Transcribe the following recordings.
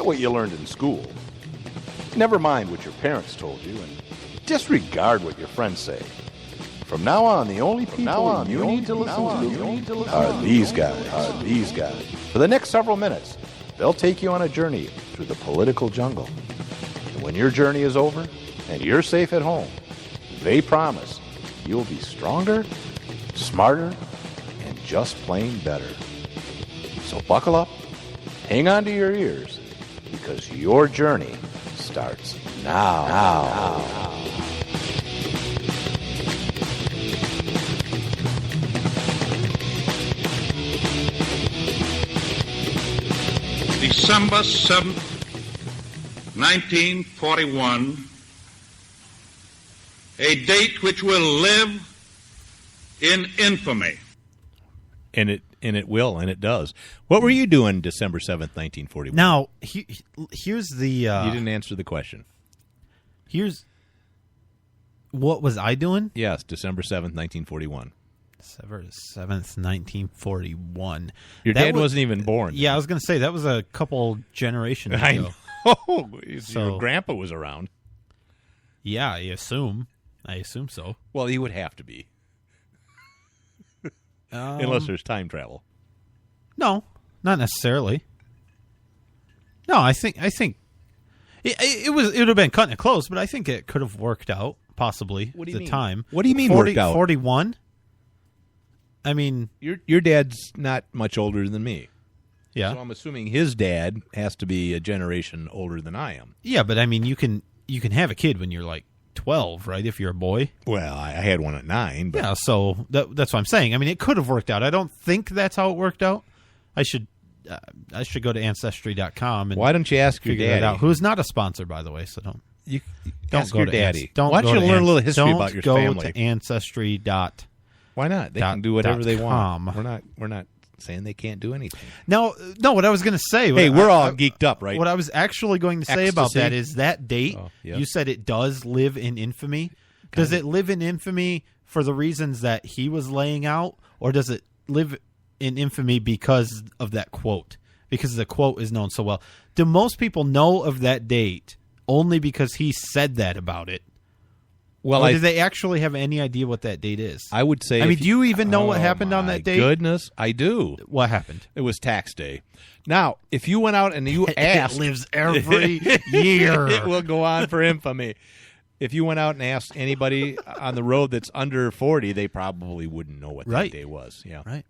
what you learned in school. Never mind what your parents told you, and disregard what your friends say. From now on, the only people you need to listen to are these guys. For the next several minutes, they'll take you on a journey through the political jungle. And when your journey is over and you're safe at home, they promise you'll be stronger, smarter, and just plain better. So buckle up, hang on to your ears, because your journey starts now. December 7th, 1941, a date which will live in infamy. And it will, and it does. What were you doing December 7th, 1941? Now, here's the... you didn't answer the question. What was I doing? Yes, December 7th, 1941. December 7th, 1941. Your dad wasn't even born. Yeah, I was going to say, that was a couple generations ago. I know. Your grandpa was around. Yeah, I assume so. Well, he would have to be. Unless there's time travel. No, not necessarily. No, I think it would have been cutting it close, but I think it could have worked out possibly. What do you mean? Time. What do you mean worked out? 41. I mean, your dad's not much older than me. Yeah. So I'm assuming his dad has to be a generation older than I am. Yeah, but I mean, you can have a kid when you're like 12, right? If you're a boy. Well, I had one at 9. But... Yeah, so that's what I'm saying. I mean, it could have worked out. I don't think that's how it worked out. I should go to Ancestry.com and why don't you ask your daddy? Out. Who's not a sponsor, by the way, so don't ask your daddy. Why don't you learn a little history about your family? Don't go to Ancestry. Why not? They can do whatever they want. We're not saying they can't do anything. No, what I was going to say... Hey, we're all geeked up, right? What I was actually going to say about that is that date, you said it does live in infamy. Does it live in infamy for the reasons that he was laying out, or does it live in infamy because of that quote? Because the quote is known so well. Do most people know of that date only because he said that about it? Well, or do they actually have any idea what that date is? I would say... I mean, do you even know what happened on that date? Goodness, I do. What happened? It was tax day. Now, if you went out and you asked... It lives every year. It will go on for infamy. If you went out and asked anybody on the road that's under 40, they probably wouldn't know what that day was. Yeah, right.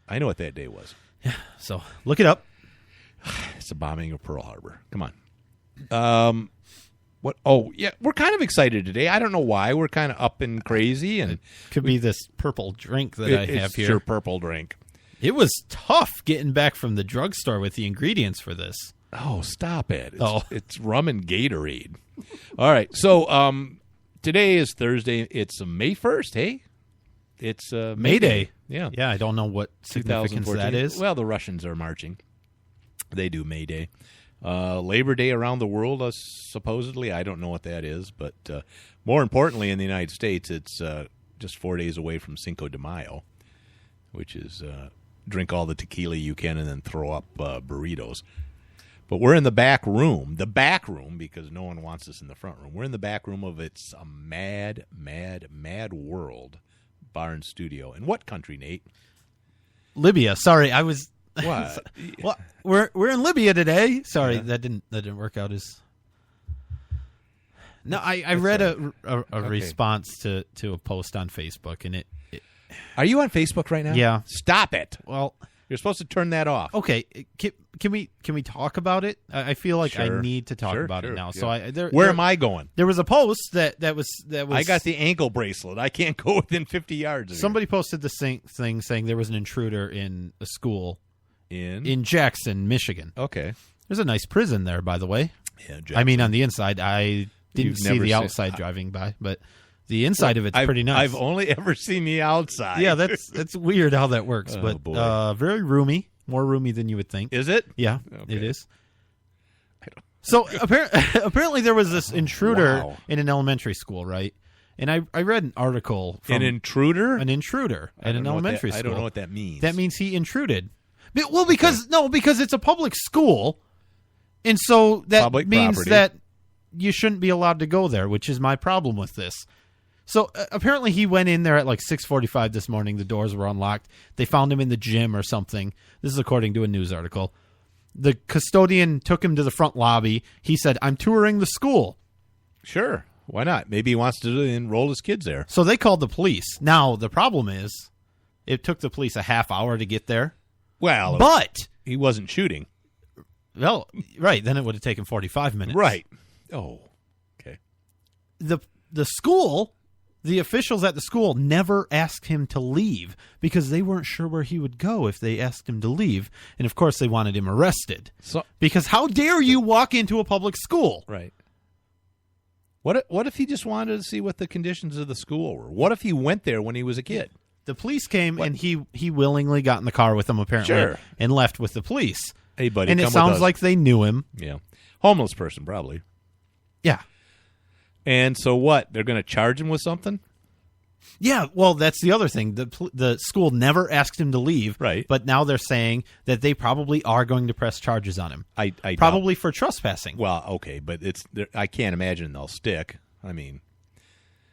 I know what that day was. Yeah, so look it up. It's the bombing of Pearl Harbor. Come on. What? Oh, yeah, we're kind of excited today. I don't know why. We're kind of up and crazy. And it could be this purple drink that I have here. It's your purple drink. It was tough getting back from the drugstore with the ingredients for this. Oh, stop it. It's rum and Gatorade. All right, so today is Thursday. It's May 1st, hey? It's May Day. Yeah. Yeah, I don't know what significance that is. Well, the Russians are marching. They do May Day. Labor Day around the world, supposedly. I don't know what that is, but more importantly, in the United States, it's just 4 days away from Cinco de Mayo, which is drink all the tequila you can and then throw up burritos. But we're in the back room, because no one wants us in the front room. We're in the back room of It's a Mad, Mad, Mad World bar and studio. In what country, Nate? Libya. Sorry, I was... What? Well, we're in Libya today. Sorry, that didn't work out as. No, I read a response to a post on Facebook, and it. Are you on Facebook right now? Yeah. Stop it. Well, you're supposed to turn that off. Okay, can we talk about it? I feel like I need to talk about it now. Yeah. So where am I going? There was a post that was. I got the ankle bracelet. I can't go within 50 yards of somebody posted the same thing saying there was an intruder in a school. In Jackson, Michigan. Okay. There's a nice prison there, by the way. Yeah, Jackson. I mean, on the inside, I didn't see the outside driving by, but the inside of it's pretty nice. I've only ever seen the outside. Yeah, that's weird how that works, but very roomy, more roomy than you would think. Is it? Yeah, it is. So apparently there was this intruder in an elementary school, right? And I read an article from... An intruder? An intruder at an elementary school. I don't know what that means. That means he intruded. Well, because it's a public school, And so that Public means property. that you shouldn't be allowed to go there, which is my problem with this. So apparently he went in there at like 6:45 this morning. The doors were unlocked. They found him in the gym or something. This is according to a news article. The custodian took him to the front lobby. He said, "I'm touring the school." Sure. Why not? Maybe he wants to enroll his kids there. So they called the police. Now, the problem is it took the police a half hour to get there. Well, But, he wasn't shooting. well, right, then it would have taken 45 minutes. Right. Oh, okay. The school, the officials at the school never asked him to leave because they weren't sure where he would go if they asked him to leave. And, of course, they wanted him arrested. So, Because how dare you walk into a public school? right. What if he just wanted to see what the conditions of the school were? What if he went there when he was a kid? The police came, and he willingly got in the car with them, apparently, Sure. and left with the police. Hey, buddy, And come it with sounds us. like they knew him. Yeah. Homeless person, probably. Yeah. And so what? They're going to charge him with something? Yeah, well, that's the other thing. The school never asked him to leave, Right. But now they're saying that they probably are going to press charges on him, I probably for trespassing. Well, okay, but I can't imagine they'll stick. I mean,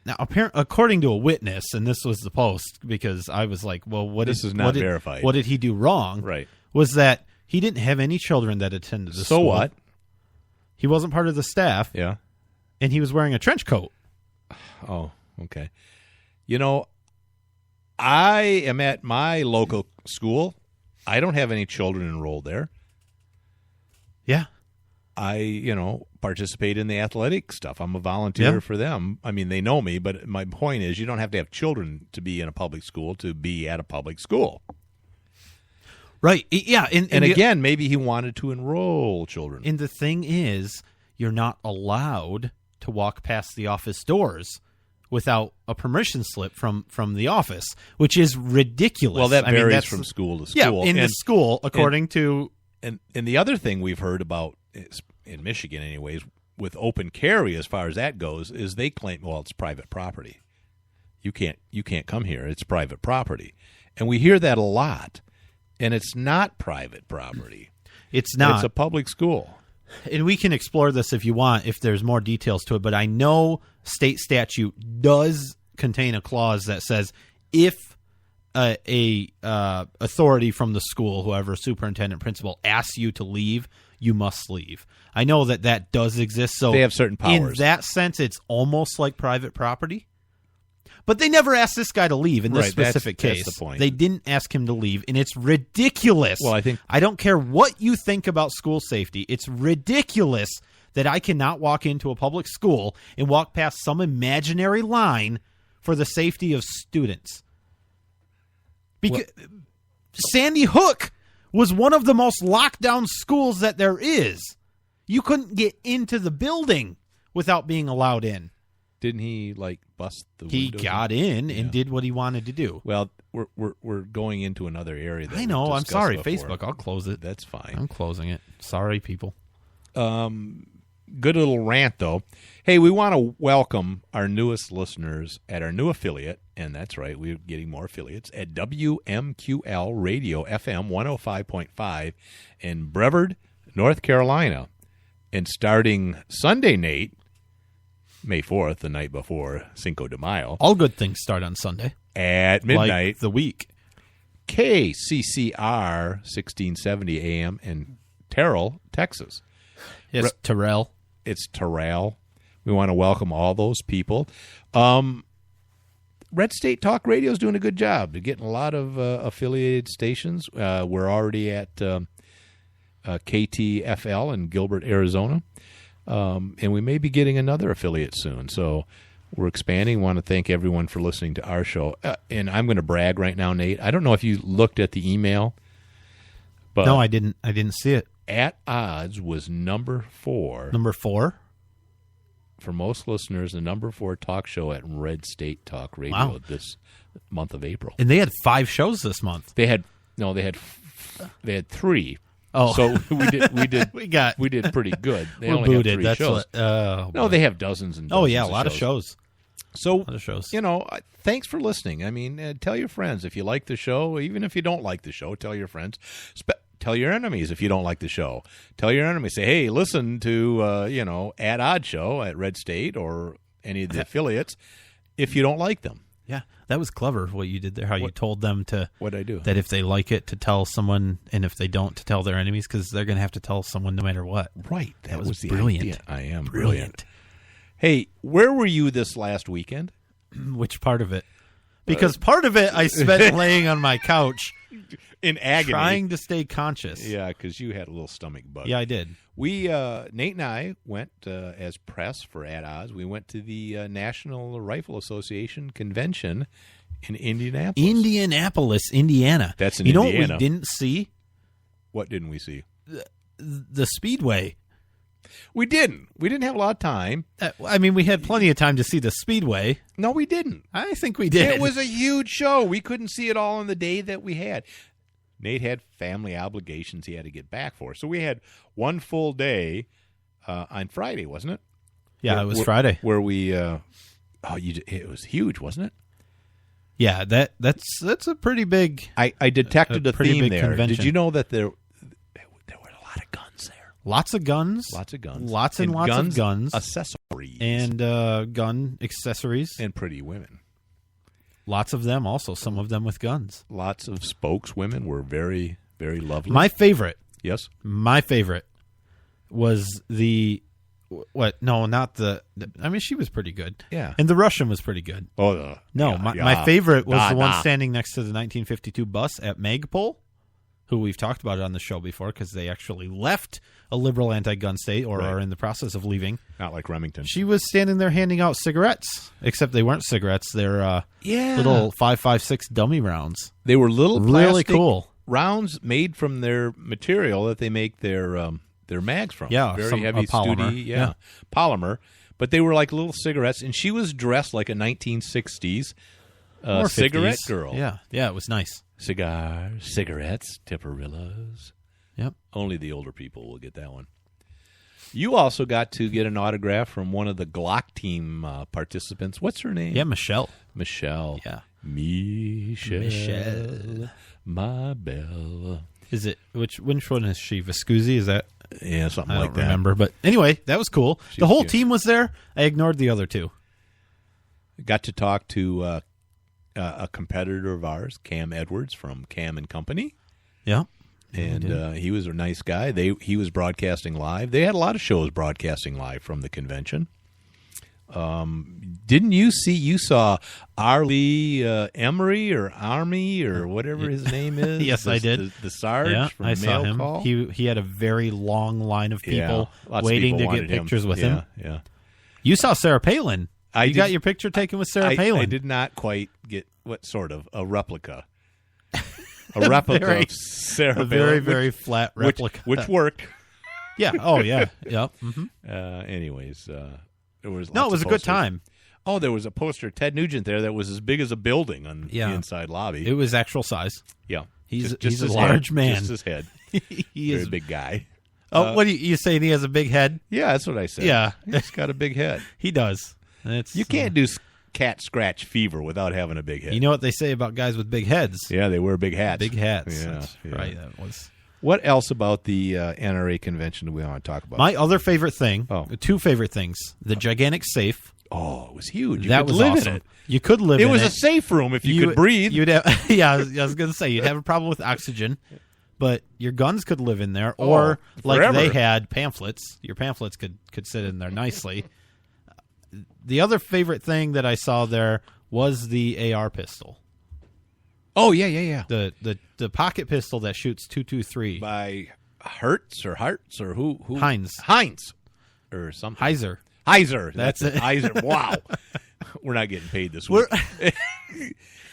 Now, according to a witness, and this was the Post, because I was like, well, This is not verified. What did he do wrong? Right. Was that he didn't have any children that attended the so school. what? He wasn't part of the staff, Yeah. and he was wearing a trench coat. Oh, okay. You know, I am at my local school. I don't have any children enrolled there. Yeah. I, participate in the athletic stuff. I'm a volunteer for them. I mean, they know me, but my point is you don't have to have children to be in a public school to be at a public school. Right. Yeah. And again, maybe he wanted to enroll children. And the thing is, you're not allowed to walk past the office doors without a permission slip from the office, which is ridiculous. Well, that varies that's from school to Yeah, school. in the school, according to... And the other thing we've heard about, in Michigan anyways, with open carry as far as that goes, is they claim, well, it's private property. You can't come here. It's private property. And we hear that a lot. And it's not private property. It's not. It's a public school. And we can explore this if you want, if there's more details to it. But I know state statute does contain a clause that says if a authority from the school, whoever, superintendent, principal, asks you to leave, you must leave. I know that does exist. So they have certain powers. In that sense, it's almost like private property. But they never asked this guy to leave in this specific case. That's the point. They didn't ask him to leave, and it's ridiculous. Well, I don't care what you think about school safety. It's ridiculous that I cannot walk into a public school and walk past some imaginary line for the safety of students. Because Sandy Hook was one of the most locked down schools that there is. You couldn't get into the building without being allowed in. Didn't he bust the windows? He got in and did what he wanted to do. Well, we're going into another area. That I know. we've I'm discussed sorry, before. Facebook. I'll close it. That's fine. I'm closing it. Sorry, people. Good little rant, though. Hey, we want to welcome our newest listeners at our new affiliate, and that's right, we're getting more affiliates, at WMQL Radio FM 105.5 in Brevard, North Carolina. And starting Sunday, Nate, May 4th, the night before Cinco de Mayo. All good things start on Sunday. At midnight. Like the week. KCCR 1670 AM in Terrell, Texas. Yes, Terrell. It's Terrell. We want to welcome all those people. Red State Talk Radio is doing a good job. They're getting a lot of affiliated stations. We're already at KTFL in Gilbert, Arizona. And we may be getting another affiliate soon. So we're expanding. Want to thank everyone for listening to our show. And I'm going to brag right now, Nate. I don't know if you looked at the email. But no, I didn't. I didn't see it. At Odds was number 4. Number 4? For most listeners, the number 4 talk show at Red State Talk Radio this month of April. And they had 5 shows this month. They had 3. Oh, so we did we did pretty good. They we're only booted. have 3 shows. No, they have dozens and dozens. Oh yeah, a lot of shows. So, a lot of shows. Thanks for listening. I mean, tell your friends if you like the show. Even if you don't like the show, tell your friends. tell your enemies if you don't like the show. Tell your enemies, say, hey, listen to, At Odd Show at Red State or any of the affiliates if you don't like them. Yeah, that was clever what you did there, how you told them to... What'd I do? That if they like it, to tell someone, and if they don't, to tell their enemies, because they're going to have to tell someone no matter what. Right. That was the brilliant. idea. I am brilliant. Hey, where were you this last weekend? Which part of it? Because part of it I spent laying on my couch in agony, trying to stay conscious. Yeah, because you had a little stomach bug. Yeah, I did. We Nate and I went as press for At Odds. We went to the National Rifle Association convention in Indianapolis, Indiana. That's in Indiana. Indiana. You know what we didn't see? What didn't we see? The Speedway. We didn't. We didn't have a lot of time. We had plenty of time to see the Speedway. No, we didn't. I think we did. It was a huge show. We couldn't see it all on the day that we had. Nate had family obligations he had to get back for. So we had one full day on Friday, wasn't it? Yeah, it was Friday. Where we it was huge, wasn't it? Yeah, that's a pretty big... I detected a theme there. Convention. Did you know that there were a lot of guns there? Lots of guns. Lots of guns. Lots and lots of guns. Accessories. And gun accessories. And pretty women. Lots of them also, some of them with guns. Lots of spokeswomen were very, very lovely. My favorite. Yes? My favorite was the... What? No, not the... she was pretty good. Yeah. And the Russian was pretty good. Oh, my favorite was the one standing next to the 1952 bus at Magpul, who we've talked about on the show before because they actually left a liberal anti-gun state or are in the process of leaving. Not like Remington. She was standing there handing out cigarettes, except they weren't cigarettes. They're little 5.56 dummy rounds. They were little really plastic cool rounds made from their material that they make their mags from. Yeah, very heavy, polymer. Studi, polymer. But they were like little cigarettes, and she was dressed like a 1960s cigarette girl. Yeah, it was nice. Cigars, cigarettes, Tipperillas. Yep. Only the older people will get that one. You also got to get an autograph from one of the Glock team participants. What's her name? Yeah, Michelle. Yeah. Michelle. My belle. Is it which one is she? Viscusi? Is that? Yeah, something I like don't that. remember, but anyway, that was cool. She's the whole cute. team was there. I ignored the other two. Got to talk to a competitor of ours, Cam Edwards from Cam and Company. Yeah. And he was a nice guy. He was broadcasting live. They had a lot of shows broadcasting live from the convention. Didn't you see? You saw Arlie Emery or Army or whatever his name is. Yes, I did. The Sarge from I saw Mail him. Call. He had a very long line of people lots waiting of people to get wanted pictures with him. Yeah. You saw Sarah Palin. You got your picture taken with Sarah Palin. I did not quite get what sort of a replica. A replica of Sarah Palin. A very, very flat replica. Which worked. Yeah. Oh, yeah. Yep. Mm-hmm. Anyways, there was it was a good time. Oh, there was a poster of Ted Nugent there that was as big as a building on the inside lobby. It was actual size. Yeah. He's just a large man. Just his head. He is a big guy. Oh, what are you saying? He has a big head? Yeah, that's what I said. Yeah. He's got a big head. He does. You can't do cat scratch fever without having a big head. You know what they say about guys with big heads? Yeah, they wear big hats. Big hats. Yeah, right. That was. What else about the NRA convention do we want to talk about? My other favorite thing, two favorite things, the gigantic safe. Oh, it was huge. That was live awesome. In it. You could live in it. It was a safe room if you could breathe. You'd have, I was going to say, you'd have a problem with oxygen, but your guns could live in there, or like they had pamphlets. Your pamphlets could sit in there nicely. The other favorite thing that I saw there was the AR pistol. Oh, yeah. The pocket pistol that shoots .223 by Hertz or who? Heinz or something. Heiser. That's it. Heiser. Wow. We're not getting paid this week.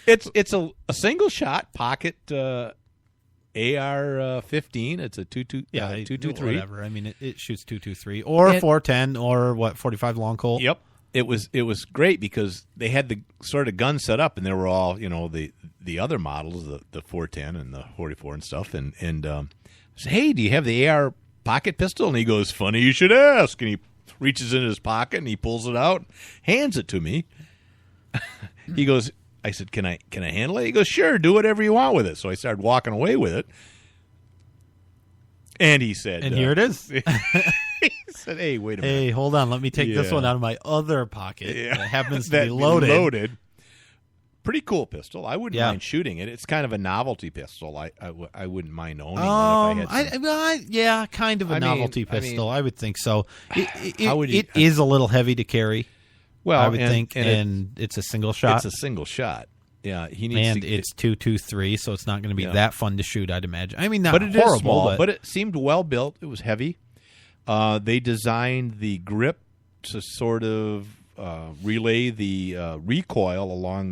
It's a single shot pocket AR-15. It's a 223. Whatever. I mean, it shoots .223 or 410 or 45 long Colt. Yep. It was great because they had the sort of gun set up, and there were all the other models, the 410 and the 44 and stuff. And I said, hey, do you have the AR pocket pistol? And he goes, funny you should ask. And he reaches in his pocket and he pulls it out, hands it to me. He goes, I said, can I handle it? He goes, sure, do whatever you want with it. So I started walking away with it. And he said... And here it is. He said, hey, wait a minute. Hey, hold on. Let me take this one out of my other pocket. That happens to be loaded. Pretty cool pistol. I wouldn't mind shooting it. It's kind of a novelty pistol. I wouldn't mind owning one if I had some. Kind of a novelty pistol. I would think so. It is a little heavy to carry. Well, I would think, and it's a single shot. It's a single shot. Yeah, it's 223, so it's not going to be that fun to shoot, I'd imagine. I mean, not but it horrible, is small, but it seemed well built. It was heavy. They designed the grip to sort of relay the recoil along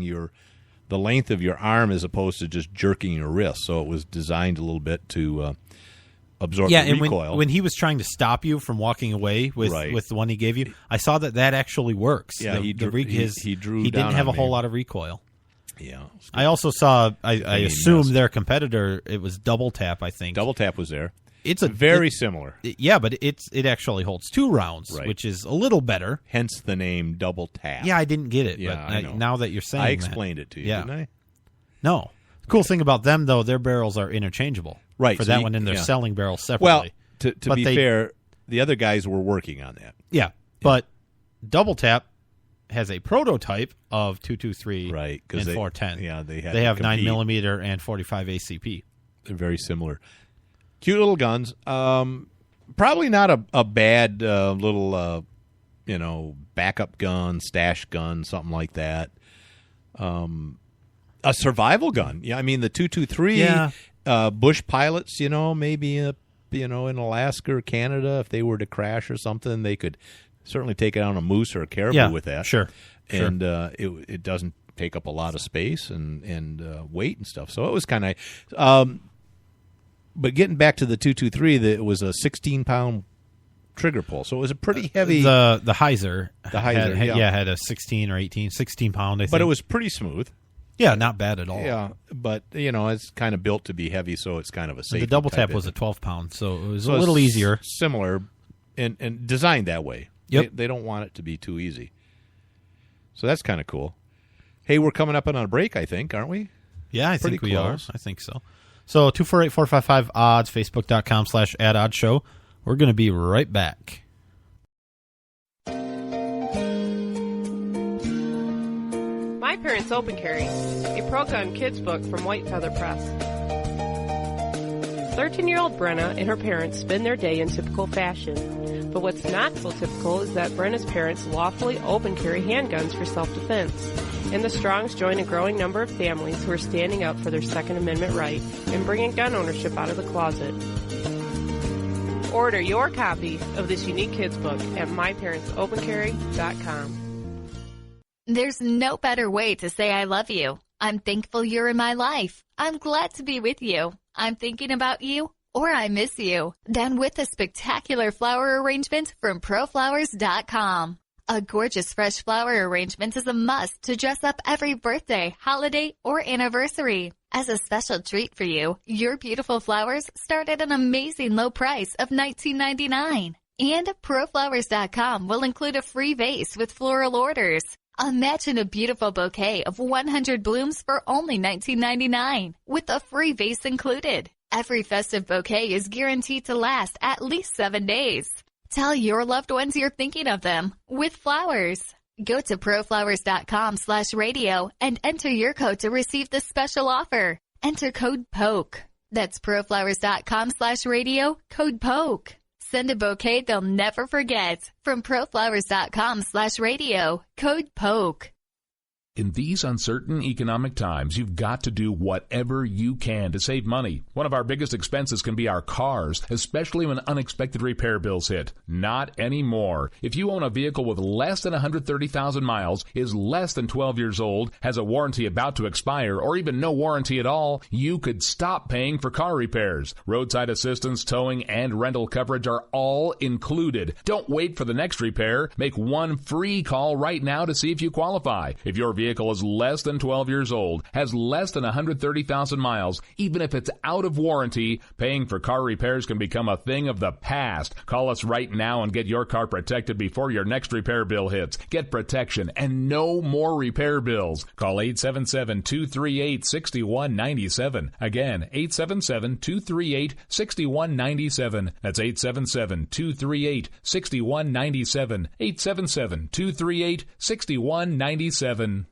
the length of your arm as opposed to just jerking your wrist. So it was designed a little bit to absorb the recoil. And when he was trying to stop you from walking away with the one he gave you, I saw that actually works. Yeah, he drew. He didn't have a whole lot of recoil. Yeah, I also saw. I assume their competitor. It was Double Tap. I think Double Tap was there. It's very similar. Yeah, but it actually holds 2 rounds, which is a little better. Hence the name Double Tap. Yeah, I didn't get it. Yeah, but now that you're saying I explained it to you, didn't I? No. The cool thing about them, though, their barrels are interchangeable. Right. For that one, and they're selling barrels separately. Well, to be fair, the other guys were working on that. Yeah, but Double Tap has a prototype of 223 and 410. Yeah, they have 9mm and 45 ACP. They're very similar. Cute little guns. Probably not a bad little, backup gun, stash gun, something like that. A survival gun. Yeah, I mean the 223. Bush pilots. Maybe in Alaska or Canada, if they were to crash or something, they could certainly take it on a moose or a caribou with that. Sure. And it doesn't take up a lot of space and weight and stuff. So it was kind of. But getting back to the 223, it was a 16-pound trigger pull, so it was a pretty heavy. The Heiser, had a 16 or 16 pound. I think. But it was pretty smooth. Yeah, not bad at all. Yeah, but it's kind of built to be heavy, so it's kind of a safety. The Double Tap was a 12 pound, so it was a little easier. Similar, and designed that way. Yep. They don't want it to be too easy. So that's kind of cool. Hey, we're coming up on a break, I think, aren't we? Yeah, I think we are. I think so. So 248-455-ODDS, Facebook.com/@ODDShow. We're going to be right back. My Parents Open Carry, a pro-gun kids book from White Feather Press. 13-year-old Brenna and her parents spend their day in typical fashion. But what's not so typical is that Brenna's parents lawfully open carry handguns for self-defense. And the Strongs join a growing number of families who are standing up for their Second Amendment right and bringing gun ownership out of the closet. Order your copy of this unique kids book at myparentsopencarry.com. There's no better way to say I love you. I'm thankful you're in my life. I'm glad to be with you. I'm thinking about you, or I miss you. Done with a spectacular flower arrangement from proflowers.com. A gorgeous fresh flower arrangement is a must to dress up every birthday, holiday, or anniversary. As a special treat for you, your beautiful flowers start at an amazing low price of $19.99. And proflowers.com will include a free vase with floral orders. Imagine a beautiful bouquet of 100 blooms for only $19.99, with a free vase included. Every festive bouquet is guaranteed to last at least 7 days. Tell your loved ones you're thinking of them with flowers. Go to proflowers.com/radio and enter your code to receive this special offer. Enter code POKE. That's proflowers.com/radio, code POKE. Send a bouquet they'll never forget from proflowers.com/radio, code POKE. In these uncertain economic times, you've got to do whatever you can to save money. One of our biggest expenses can be our cars, especially when unexpected repair bills hit. Not anymore. If you own a vehicle with less than 130,000 miles, is less than 12 years old, has a warranty about to expire, or even no warranty at all, you could stop paying for car repairs. Roadside assistance, towing, and rental coverage are all included. Don't wait for the next repair. Make one free call right now to see if you qualify. If your vehicle vehicle is less than 12 years old, has less than 130,000 miles, even if it's out of warranty, paying for car repairs can become a thing of the past. Call us right now and get your car protected before your next repair bill hits. Get protection and no more repair bills. Call 877-238-6197. Again, 877-238-6197. That's 877-238-6197. 877-238-6197.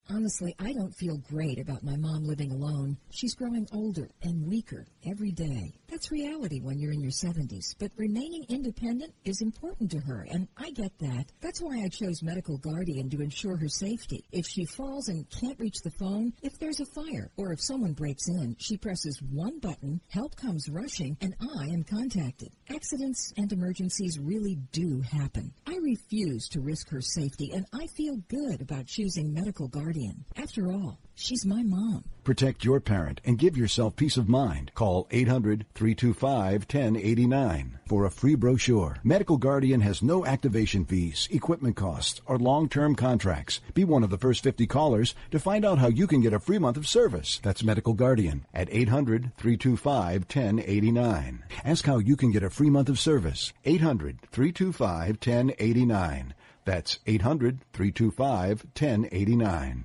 Honestly, I don't feel great about my mom living alone. She's growing older and weaker every day. That's reality when you're in your 70s, but remaining independent is important to her, and I get that. That's why I chose Medical Guardian to ensure her safety. If she falls and can't reach the phone, if there's a fire, or if someone breaks in, she presses one button, help comes rushing, and I am contacted. Accidents and emergencies really do happen. I refuse to risk her safety, and I feel good about choosing Medical Guardian. After all, she's my mom. Protect your parent and give yourself peace of mind. Call 800-325-1089 for a free brochure. Medical Guardian has no activation fees, equipment costs, or long-term contracts. Be one of the first 50 callers to find out how you can get a free month of service. That's Medical Guardian at 800-325-1089. Ask how you can get a free month of service. 800-325-1089. That's 800-325-1089.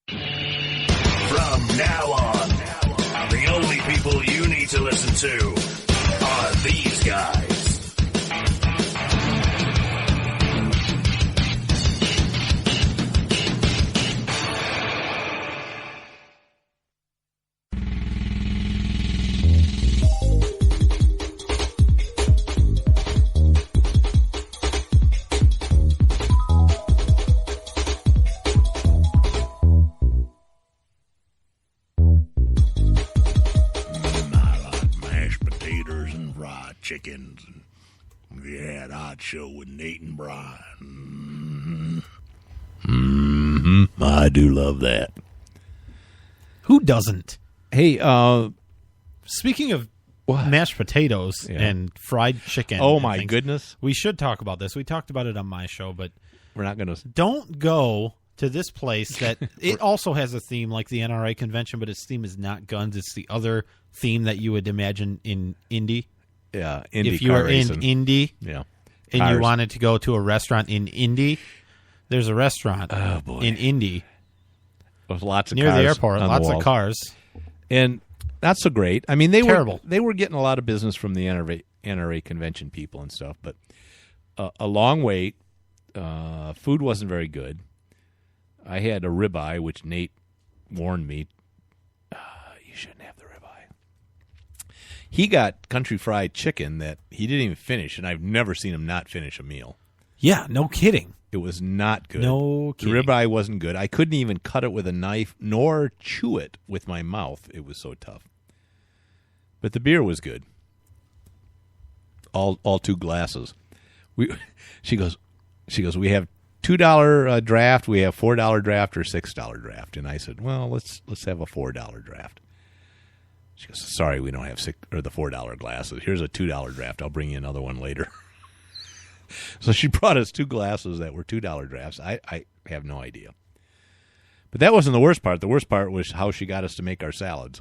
From now on, the only people you need to listen to are these guys. Chickens, and we had Odd Show with Nate and Brian. I do love that. Who doesn't? Hey, speaking of mashed potatoes and fried chicken. Oh my goodness, we should talk about this. We talked about it on my show, but we're not going to. Don't go to this place that it also has a theme like the NRA convention, but its theme is not guns. It's the other theme that you would imagine in Indy. Yeah, if you were in Indy, and you wanted to go to a restaurant in Indy, there's a restaurant in Indy with lots of near cars the airport, on lots the of walls. cars, and not so great. I mean, they Terrible. were getting a lot of business from the NRA convention people and stuff, but a long wait. Food wasn't very good. I had a ribeye, which Nate warned me you shouldn't have the ribeye. He got country fried chicken that he didn't even finish, and I've never seen him not finish a meal. Yeah, no kidding. It was not good. No kidding. The ribeye wasn't good. I couldn't even cut it with a knife nor chew it with my mouth. It was so tough. But the beer was good. All 2 glasses. She goes, we have $2 draft, we have $4 draft or $6 draft. And I said, well, let's have a $4 draft. She goes, sorry, we don't have the $4 glasses. Here's a $2 draft. I'll bring you another one later. So she brought us 2 glasses that were $2 drafts. I have no idea. But that wasn't the worst part. The worst part was how she got us to make our salads.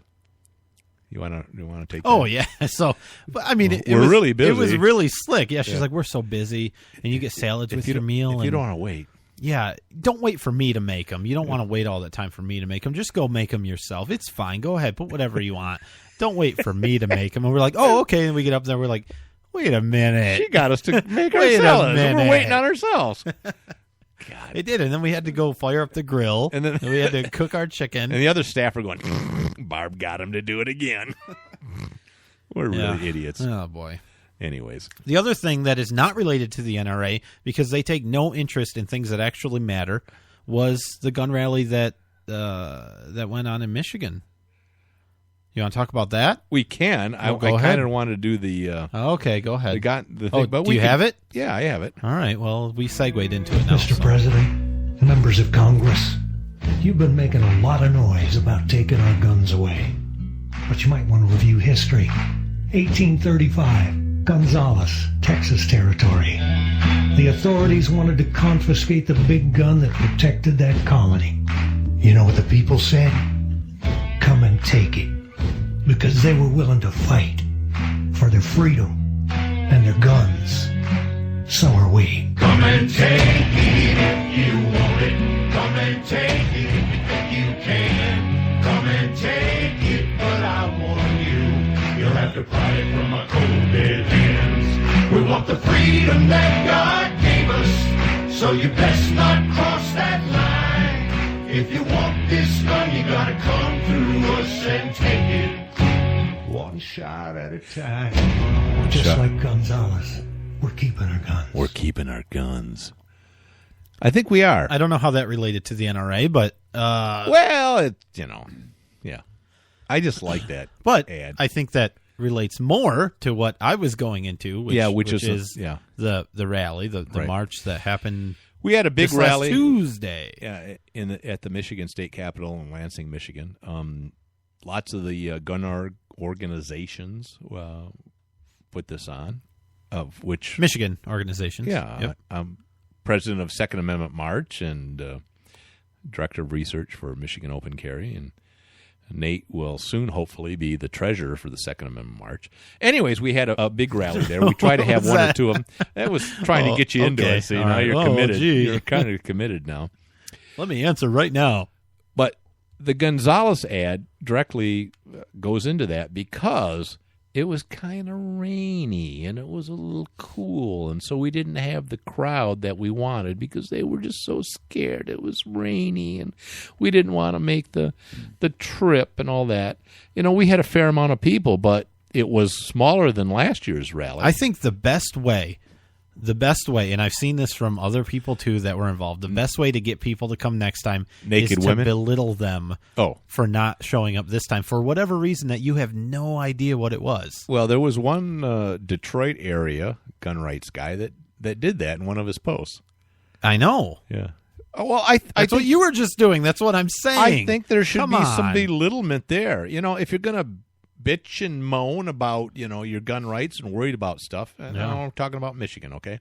You want to take that? Oh, yeah. So, but I mean, we're really busy. It was really slick. Yeah, she's like, we're so busy, and you get salads with your meal. If you don't want to wait. Yeah, don't wait for me to make them. You don't want to wait all the time for me to make them. Just go make them yourself. It's fine. Go ahead. Put whatever you want. Don't wait for me to make them. And we're like, oh, okay. And we get up there. We're like, wait a minute. She got us to make our salads. We're waiting on ourselves. God. It did. And then we had to go fire up the grill. And then we had to cook our chicken. And the other staff were going, Barb got him to do it again. We're really idiots. Oh, boy. Anyways. The other thing that is not related to the NRA, because they take no interest in things that actually matter, was the gun rally that went on in Michigan. You want to talk about that? We can. I kind of want to do the... okay, go ahead. The thing, but do you have it? Yeah, I have it. All right, well, we segued into it now. Mr. President, members of Congress, you've been making a lot of noise about taking our guns away. But you might want to review history. 1835, Gonzales, Texas Territory. The the authorities wanted to confiscate the big gun that protected that colony. You know what the people said? Come and take it. Because they were willing to fight for their freedom and their guns. So are we. Come and take it if you want it. Come and take it if you can. Come and take it, but I warn you, you'll have to pry it from my cold dead hands. We want the freedom that God gave us, so you best not cross that line. If you want this gun, you gotta come through us and take it. One shot at a time. Just like Gonzalez. We're keeping our guns. We're keeping our guns. I think we are. I don't know how that related to the NRA, but well, yeah. I just like that. But ad. I think that relates more to what I was going into, which is the rally, the right. march that happened. We had a big rally last Tuesday at the Michigan State Capitol in Lansing, Michigan. Lots of the gun organizations put this on. Of which Michigan organizations. Yeah. Yep. I'm president of Second Amendment March and director of research for Michigan Open Carry. And Nate will soon hopefully be the treasurer for the Second Amendment March. Anyways, we had a big rally there. We tried to have one or two of them. That was trying to get you into it. So now you're committed. You're kind of committed now. Let me answer right now. But the Gonzalez ad directly goes into that because it was kind of rainy and it was a little cool, and so we didn't have the crowd that we wanted because they were just so scared. It was rainy and we didn't want to make the trip and all that. We had a fair amount of people, but it was smaller than last year's rally. I think the best way, and I've seen this from other people too that were involved, the best way to get people to come next time is to belittle them for not showing up this time for whatever reason that you have no idea what it was. Well, there was one Detroit area gun rights guy that did that in one of his posts. I know. Yeah. Well, I that's what you were just doing. That's what I'm saying. I think there should be some belittlement there. If you're going to bitch and moan about your gun rights and worried about stuff. I'm talking about Michigan, okay?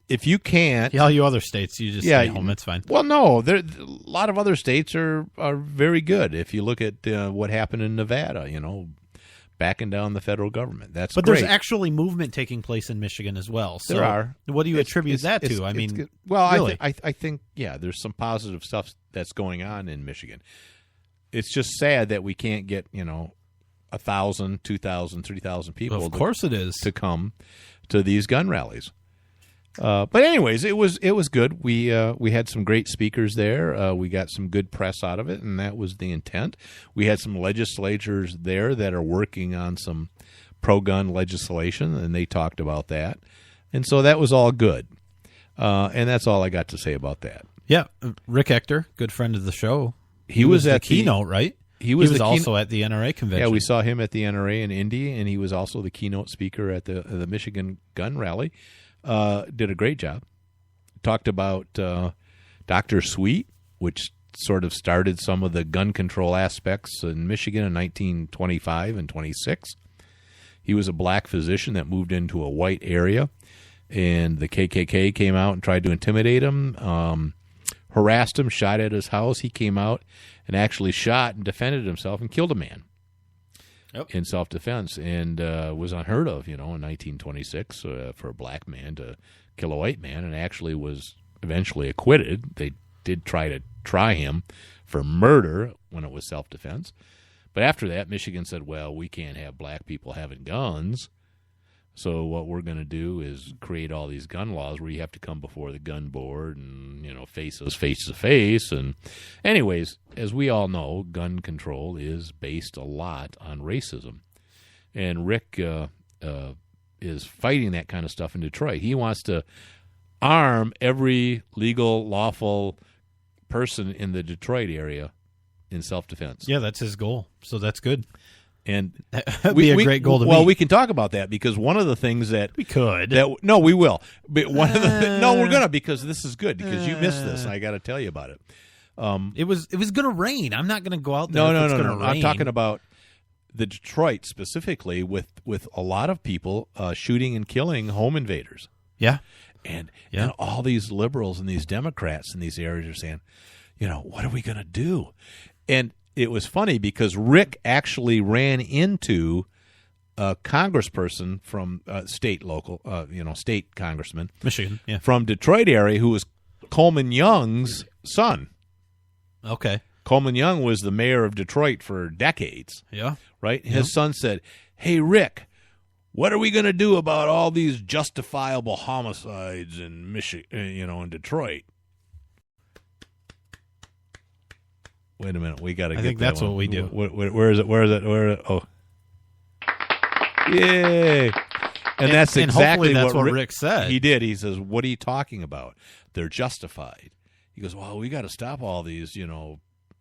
If you can't, all you other states, you just stay home. It's fine. Well, no, a lot of other states are very good. If you look at what happened in Nevada, backing down the federal government, but great. There's actually movement taking place in Michigan as well. So there are. What do you attribute that to? Really? I think there's some positive stuff that's going on in Michigan. It's just sad that we can't get 1,000, 2,000, 3,000 people. Of course, it is to come to these gun rallies. But anyways, it was good. We had some great speakers there. We got some good press out of it, and that was the intent. We had some legislators there that are working on some pro-gun legislation, and they talked about that, and so that was all good. And that's all I got to say about that. Yeah, Rick Ector, good friend of the show. He was at the keynote, right? He was also at the NRA convention. Yeah, we saw him at the NRA in Indy, and he was also the keynote speaker at the Michigan gun rally. Did a great job. Talked about Dr. Sweet, which sort of started some of the gun control aspects in Michigan in 1925 and 26. He was a black physician that moved into a white area, and the KKK came out and tried to intimidate him. Harassed him, shot at his house. He came out and actually shot and defended himself and killed a man in self-defense, and was unheard of, in 1926 for a black man to kill a white man, and actually was eventually acquitted. They did try him for murder when it was self-defense. But after that, Michigan said, well, we can't have black people having guns. So what we're going to do is create all these gun laws where you have to come before the gun board and, face us face to face. And anyways, as we all know, gun control is based a lot on racism. And Rick is fighting that kind of stuff in Detroit. He wants to arm every legal, lawful person in the Detroit area in self-defense. Yeah, that's his goal. So that's good. And that'd be a great goal to meet. Well, we can talk about that because one of the things that we could. No, we will. But one of the no, we're gonna because this is good because you missed this. And I got to tell you about it. It was gonna rain. I'm not gonna go out there. No. I'm talking about the Detroit specifically with a lot of people shooting and killing home invaders. Yeah. And all these liberals and these Democrats in these areas are saying, what are we going to do? And it was funny because Rick actually ran into a congressperson from state congressman, Michigan, from Detroit area, who was Coleman Young's son. Okay. Coleman Young was the mayor of Detroit for decades. Yeah. Right? His son said, "Hey, Rick, what are we going to do about all these justifiable homicides in Michigan, in Detroit?" Wait a minute, we got to get that. I think that's one. what we do. Where is it? Oh. Yay. And that's exactly that's what Rick said. He did. He says, "What are you talking about? They're justified." He goes, "Well, we got to stop all these,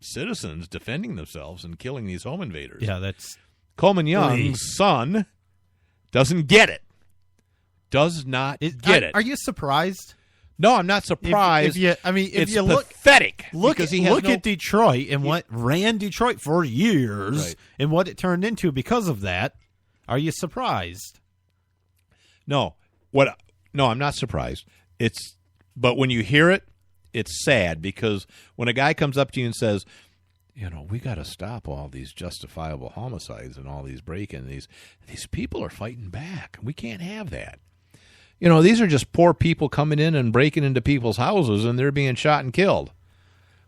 citizens defending themselves and killing these home invaders." Yeah, that's Coleman Young's son doesn't get it. Does not get it. Are you surprised? No, I'm not surprised. If you pathetic. Look at Detroit and what ran Detroit for years and what it turned into because of that. Are you surprised? No. No, I'm not surprised. But when you hear it, it's sad because when a guy comes up to you and says, we got to stop all these justifiable homicides and all these break-ins. These people are fighting back. We can't have that. These are just poor people coming in and breaking into people's houses, and they're being shot and killed.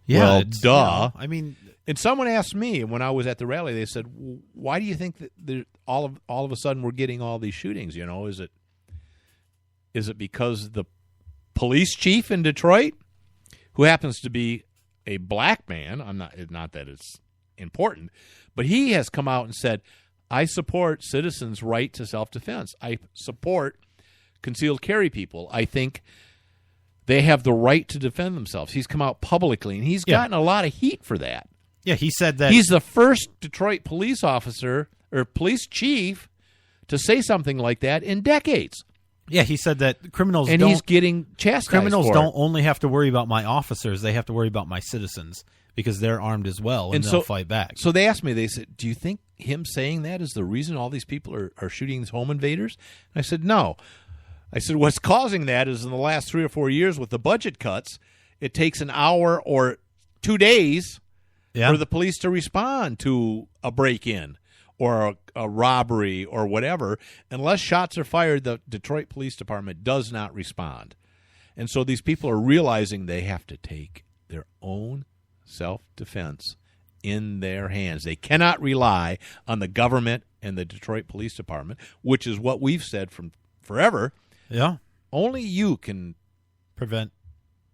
Yeah, well, duh. And someone asked me when I was at the rally. They said, "Why do you think that all of a sudden we're getting all these shootings? Is it because the police chief in Detroit, who happens to be a black man? Not that it's important, but he has come out and said, I support citizens' right to self-defense. I support concealed carry people. I think they have the right to defend themselves." He's come out publicly, and he's gotten a lot of heat for that. Yeah, he said that. He's the first Detroit police officer or police chief to say something like that in decades. Yeah, he said that criminals and he's getting chastised. Criminals don't only have to worry about my officers; they have to worry about my citizens because they're armed as well, and they'll fight back. So they asked me. They said, "Do you think him saying that is the reason all these people are shooting these home invaders?" And I said, "No." I said, "What's causing that is in the last 3 or 4 years with the budget cuts, it takes an hour or 2 days for the police to respond to a break-in or a robbery or whatever. Unless shots are fired, the Detroit Police Department does not respond. And so these people are realizing they have to take their own self-defense in their hands. They cannot rely on the government and the Detroit Police Department, which is what we've said from forever. Yeah. Only you can prevent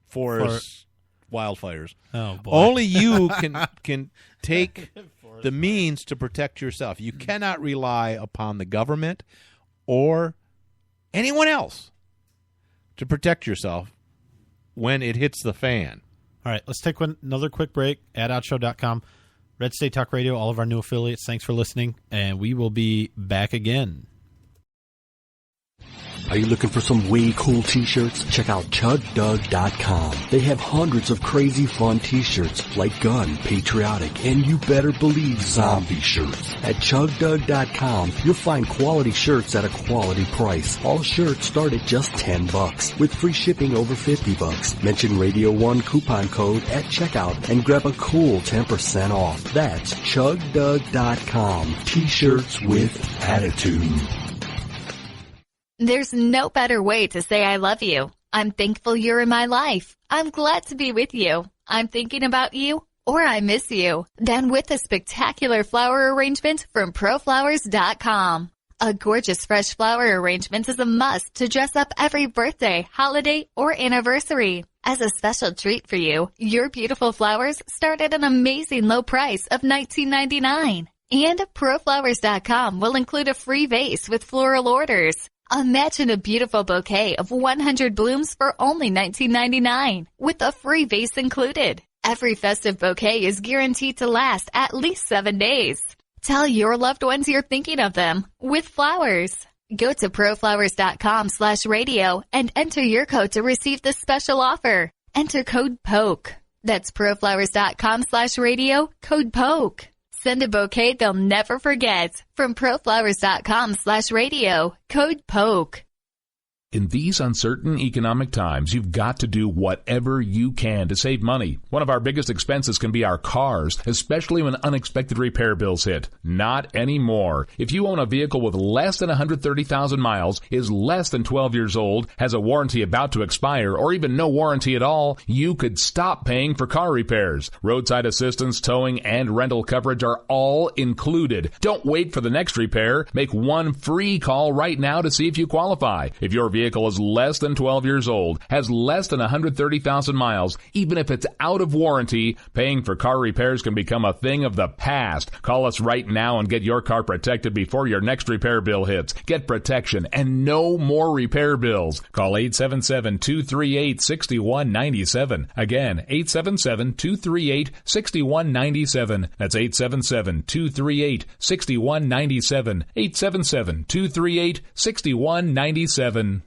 forest wildfires. Oh, boy. Only you can take the means to protect yourself. You cannot rely upon the government or anyone else to protect yourself when it hits the fan. All right, let's take another quick break. AdOutShow.com, Red State Talk Radio, all of our new affiliates. Thanks for listening, and we will be back again. Are you looking for some way cool t-shirts? Check out ChugDug.com. They have hundreds of crazy fun t-shirts like gun, patriotic, and you better believe zombie shirts. At ChugDug.com, you'll find quality shirts at a quality price. All shirts start at just $10 with free shipping over $50. Mention Radio 1 coupon code at checkout and grab a cool 10% off. That's ChugDug.com. T-shirts with attitude. There's no better way to say I love you. I'm thankful you're in my life. I'm glad to be with you. I'm thinking about you, or I miss you. Done with a spectacular flower arrangement from ProFlowers.com. A gorgeous fresh flower arrangement is a must to dress up every birthday, holiday, or anniversary. As a special treat for you, your beautiful flowers start at an amazing low price of $19.99. And ProFlowers.com will include a free vase with floral orders. Imagine a beautiful bouquet of 100 blooms for only $19.99 with a free vase included. Every festive bouquet is guaranteed to last at least 7 days. Tell your loved ones you're thinking of them with flowers. Go to proflowers.com/radio and enter your code to receive this special offer. Enter code POKE. That's proflowers.com/radio, code POKE. Send a bouquet they'll never forget from proflowers.com/radio, code POKE. In these uncertain economic times, you've got to do whatever you can to save money. One of our biggest expenses can be our cars, especially when unexpected repair bills hit. Not anymore. If you own a vehicle with less than 130,000 miles, is less than 12 years old, has a warranty about to expire, or even no warranty at all, you could stop paying for car repairs. Roadside assistance, towing, and rental coverage are all included. Don't wait for the next repair. Make one free call right now to see if you qualify. If your vehicle is less than 12 years old, has less than 130,000 miles, even if it's out of warranty, paying for car repairs can become a thing of the past. Call us right now and get your car protected before your next repair bill hits. Get protection and no more repair bills. Call 877-238-6197. Again, 877-238-6197. That's 877-238-6197. 877-238-6197.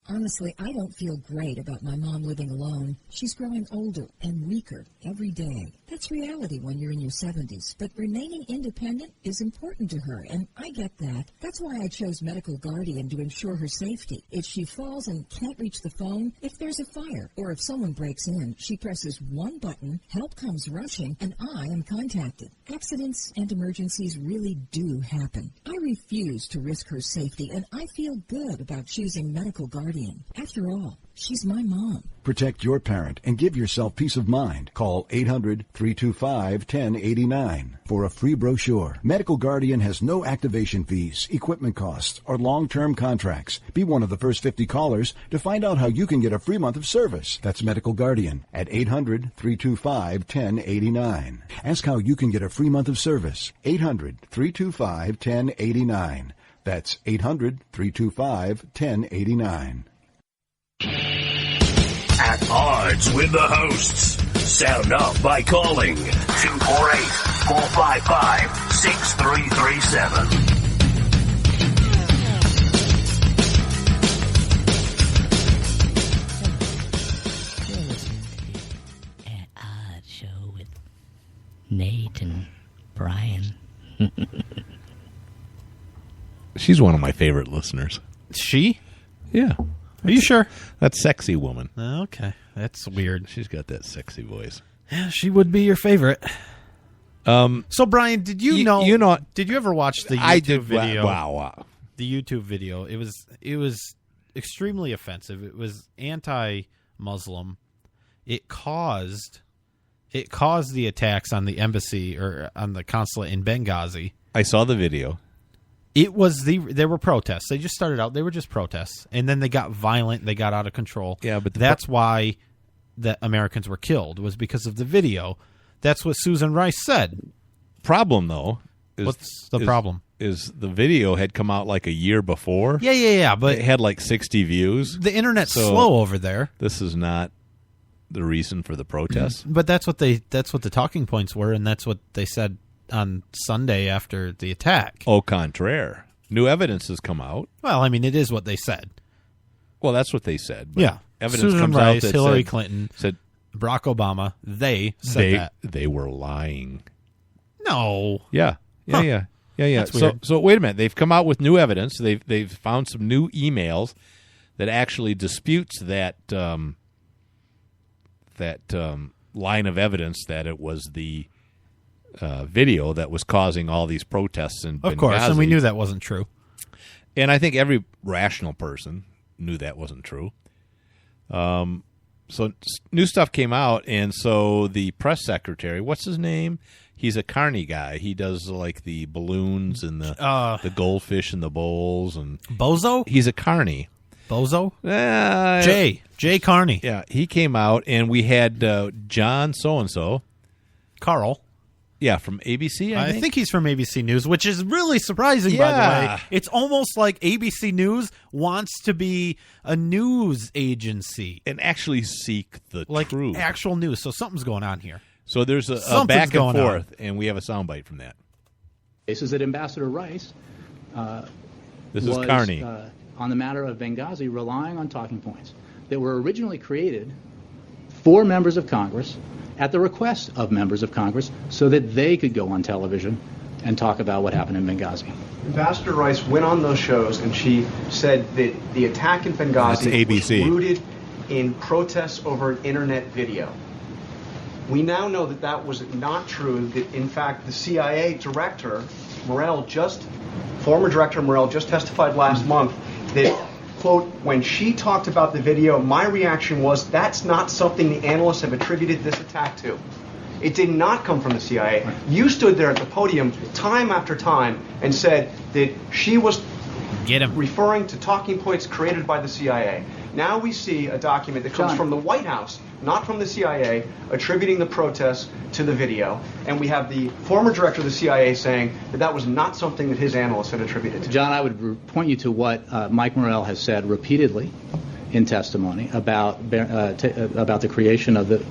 Honestly, I don't feel great about my mom living alone. She's growing older and weaker every day. That's reality when you're in your 70s, but remaining independent is important to her, and I get that. That's why I chose Medical Guardian to ensure her safety. If she falls and can't reach the phone, if there's a fire, or if someone breaks in, she presses one button, help comes rushing, and I am contacted. Accidents and emergencies really do happen. I refuse to risk her safety, and I feel good about choosing Medical Guardian. After all, she's my mom. Protect your parent and give yourself peace of mind. Call 800-325-1089 for a free brochure. Medical Guardian has no activation fees, equipment costs, or long-term contracts. Be one of the first 50 callers to find out how you can get a free month of service. That's Medical Guardian at 800-325-1089. Ask how you can get a free month of service. 800-325-1089. That's 800-325-1089. At odds with the hosts. Sound off by calling 248-455-6337. At Odds Show with Nate and Brian. She's one of my favorite listeners. She? Yeah. Are you sure? That sexy woman. Okay. That's weird. She's got that sexy voice. Yeah, she would be your favorite. So, Brian, did you know? Did you ever watch the YouTube video? Wow. The YouTube video. It was extremely offensive. It was anti-Muslim. It caused the attacks on the embassy or on the consulate in Benghazi. I saw the video. There were protests. They just started out. They were just protests, and then they got violent. They got out of control. Yeah, but that's why the Americans were killed, was because of the video. That's what Susan Rice said. Problem though, what's the problem? Is the video had come out like a year before? Yeah. But it had like 60 views. The internet's slow over there. This is not the reason for the protests. But that's what the talking points were, and that's what they said on Sunday after the attack. Au contraire. New evidence has come out. Well, I mean, it is what they said. Well, that's what they said. But yeah. Evidence Susan comes Rice, out that Hillary Clinton, said Barack Obama, they said that. They were lying. No. Yeah. Yeah. That's weird. So wait a minute. They've come out with new evidence. They've found some new emails that actually disputes that line of evidence that it was the video that was causing all these protests in Benghazi. Of course, and we knew that wasn't true. And I think every rational person knew that wasn't true. So new stuff came out, and so the press secretary, what's his name? He's a Carney guy. He does like the balloons and the goldfish in the bowls and Bozo. He's a Carney. Bozo. Jay Carney. Yeah, he came out, and we had John so and so, Carl. Yeah, from ABC, I think he's from ABC News, which is really surprising, by the way. It's almost like ABC News wants to be a news agency. And actually seek the truth. Actual news. So something's going on here. So there's a back and forth, and we have a soundbite from that. This is that Ambassador Rice this is Carney. On the matter of Benghazi, relying on talking points that were originally created for members of Congress at the request of members of Congress so that they could go on television and talk about what happened in Benghazi. Ambassador Rice went on those shows and she said that the attack in Benghazi was rooted in protests over an internet video. We now know that that was not true, that in fact the CIA director, former director Morell, just testified last month that, quote, when she talked about the video, my reaction was that's not something the analysts have attributed this attack to. It did not come from the CIA. You stood there at the podium time after time and said that she was referring to talking points created by the CIA. Now we see a document that comes from the White House, not from the CIA, attributing the protests to the video. And we have the former director of the CIA saying that that was not something that his analysts had attributed to. John, I would point you to what Mike Morell has said repeatedly in testimony about the creation of the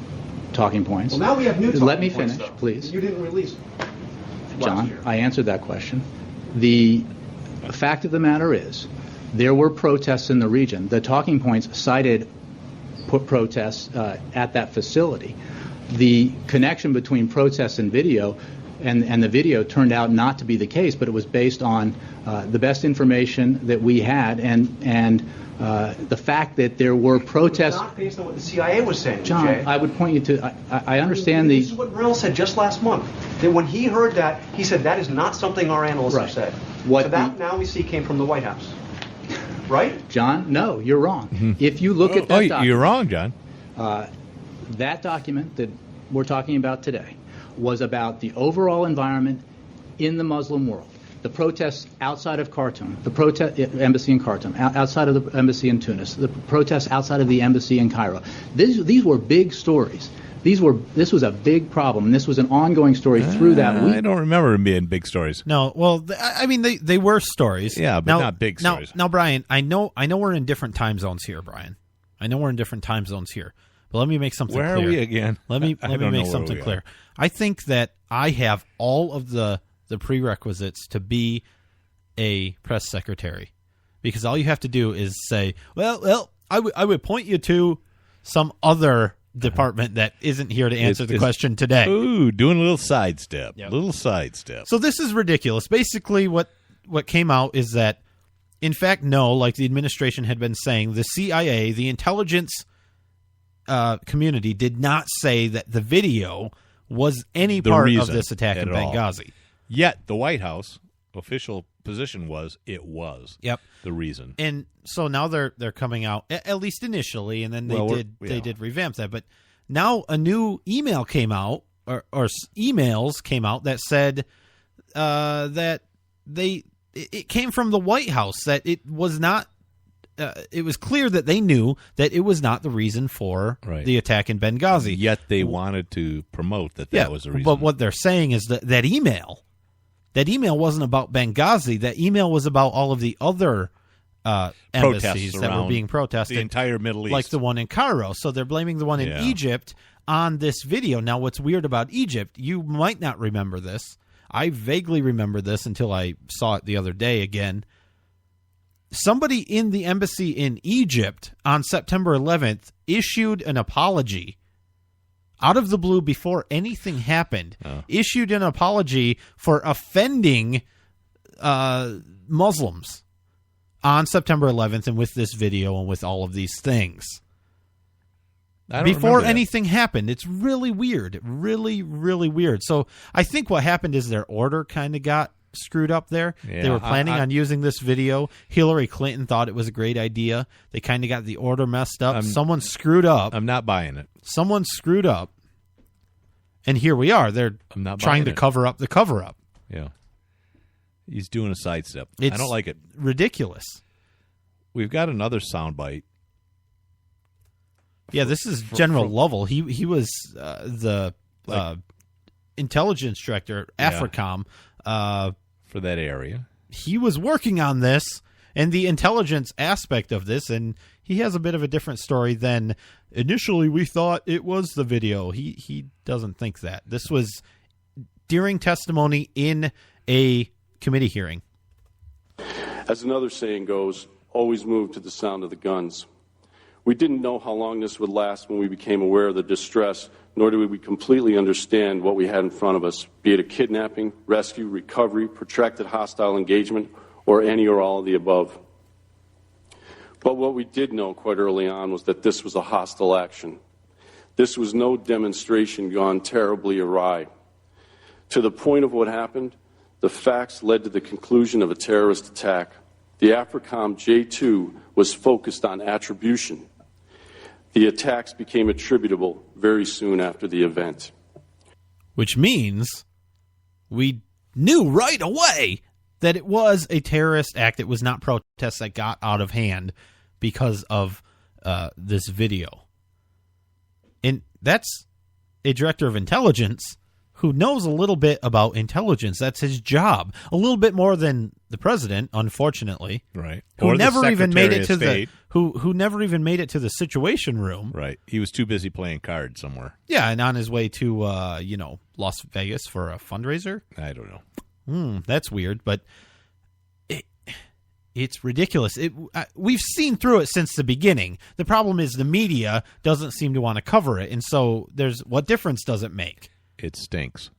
talking points. Well, now we have new talking Let me points, finish, though, please. You didn't release John, I answered that question. The fact of the matter is, there were protests in the region. The talking points cited protests at that facility. The connection between protests and video, and the video turned out not to be the case, but it was based on the best information that we had, and the fact that there were protests. It was not based on what the CIA was saying, John, Jay. I would point you to. I understand This is what Morell said just last month. That when he heard that, he said that is not something our analysts have said. So that now we see came from the White House. Right? John, no, you're wrong. If you look at that document, you're wrong, John. That document that we're talking about today was about the overall environment in the Muslim world. The protests outside of Khartoum, the embassy in Khartoum, outside of the embassy in Tunis, the protests outside of the embassy in Cairo. These were big stories. This was a big problem, and this was an ongoing story through that week. I don't remember them being big stories. No, well, I mean, they were stories. Yeah, but not big stories. Now, Brian, I know we're in different time zones here, Brian. I know we're in different time zones here. But let me make something clear. Where are we again? Let me make something clear. I think that I have all of the prerequisites to be a press secretary, because all you have to do is say, well, I would point you to some other department that isn't here to answer the question today. Ooh, doing a little sidestep. Little sidestep. So this is ridiculous. Basically, what came out is that, in fact, no, like the administration had been saying, the CIA, the intelligence community, did not say that the video was any part of this attack in Benghazi. Yet the White House official position was it was the reason. And so now they're coming out, at least initially, and then they did revamp that. But now a new email came out, or emails came out that said that it came from the White House, that it was not. It was clear that they knew that it was not the reason for the attack in Benghazi. Yet they wanted to promote that was the reason. But what they're saying is that email wasn't about Benghazi. That email was about all of the other embassies that were being protested. The entire Middle East. Like the one in Cairo. So they're blaming the one in Egypt on this video. Now, what's weird about Egypt, you might not remember this. I vaguely remember this until I saw it the other day again. Somebody in the embassy in Egypt on September 11th issued an apology out of the blue before anything happened, issued an apology for offending Muslims on September 11th, and with this video and with all of these things. Before anything happened. It's really weird. Really, really weird. So I think what happened is their order kind of got screwed up there. They were planning on using this video. Hillary Clinton thought it was a great idea. They kind of got the order messed up. Someone screwed up. I'm not buying it. Someone screwed up. And here we are. They're trying to cover up the cover-up. Yeah. He's doing a sidestep. I don't like it. Ridiculous. We've got another soundbite. Yeah, this is General Lovell. He was the intelligence director, AFRICOM. For that area. He was working on this and the intelligence aspect of this, and he has a bit of a different story than initially we thought it was the video. He doesn't think that. This was during testimony in a committee hearing. As another saying goes, always move to the sound of the guns. We didn't know how long this would last when we became aware of the distress, nor did we completely understand what we had in front of us, be it a kidnapping, rescue, recovery, protracted hostile engagement, or any or all of the above. But what we did know quite early on was that this was a hostile action. This was no demonstration gone terribly awry. To the point of what happened, the facts led to the conclusion of a terrorist attack. The AFRICOM J2 was focused on attribution. The attacks became attributable very soon after the event. Which means we knew right away that it was a terrorist act. It was not protests that got out of hand because of this video. And that's a director of intelligence who knows a little bit about intelligence. That's his job. A little bit more than the president, unfortunately. Right. Who Or the never even made it to Secretary of the who never even made it to the Situation Room. Right. He was too busy playing cards somewhere. Yeah, and on his way to Las Vegas for a fundraiser. I don't know. That's weird, but it's ridiculous. We've seen through it since the beginning. The problem is the media doesn't seem to want to cover it, and so what difference does it make? It stinks.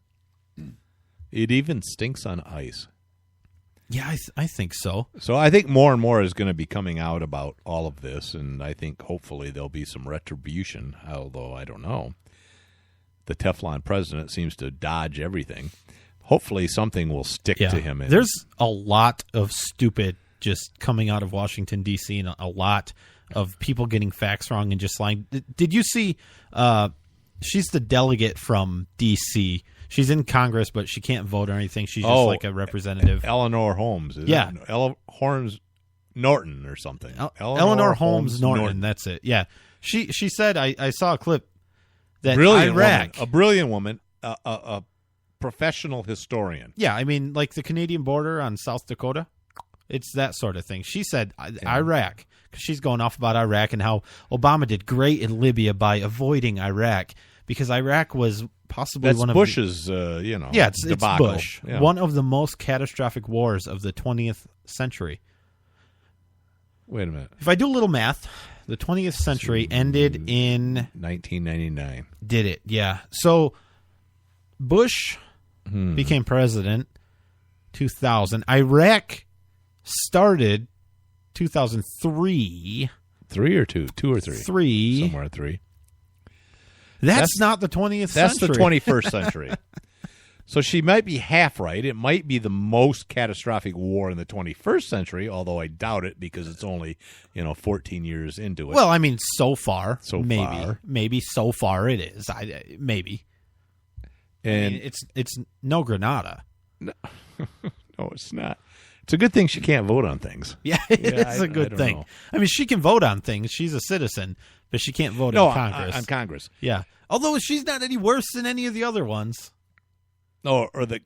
It even stinks on ice. Yeah, I think so. So I think more and more is going to be coming out about all of this, and I think hopefully there'll be some retribution, although I don't know. The Teflon president seems to dodge everything. Hopefully something will stick to him. There's a lot of stupid just coming out of Washington, D.C., and a lot of people getting facts wrong and just lying. Did you see she's the delegate from D.C., she's in Congress, but she can't vote or anything. She's just like a representative. Eleanor Holmes. Holmes Norton or something. Eleanor Holmes Norton. That's it. Yeah. She said, I saw a clip that Iraq. A brilliant woman, a professional historian. Yeah, I mean, like the Canadian border on South Dakota. It's that sort of thing. She said Iraq, because she's going off about Iraq and how Obama did great in Libya by avoiding Iraq, because Iraq was possibly one of Bush's, it's debacle. Bush. Yeah. One of the most catastrophic wars of the 20th century. Wait a minute. If I do a little math, the 20th century ended in 1999. Did it? Yeah. So Bush became president 2000. Iraq started 2003. 3 or 2? 2 or 3? 3. Somewhere 3. That's not the 20th century. That's the 21st century. So she might be half right. It might be the most catastrophic war in the 21st century, although I doubt it because it's only 14 years into it. Well, I mean, so far, maybe so far it is. Maybe, and I mean, it's no Grenada. No, it's not. It's a good thing she can't vote on things. Yeah, it's a good thing. Know. I mean, she can vote on things. She's a citizen, but she can't vote in Congress. On Congress. Yeah. Although she's not any worse than any of the other ones. Oh, or the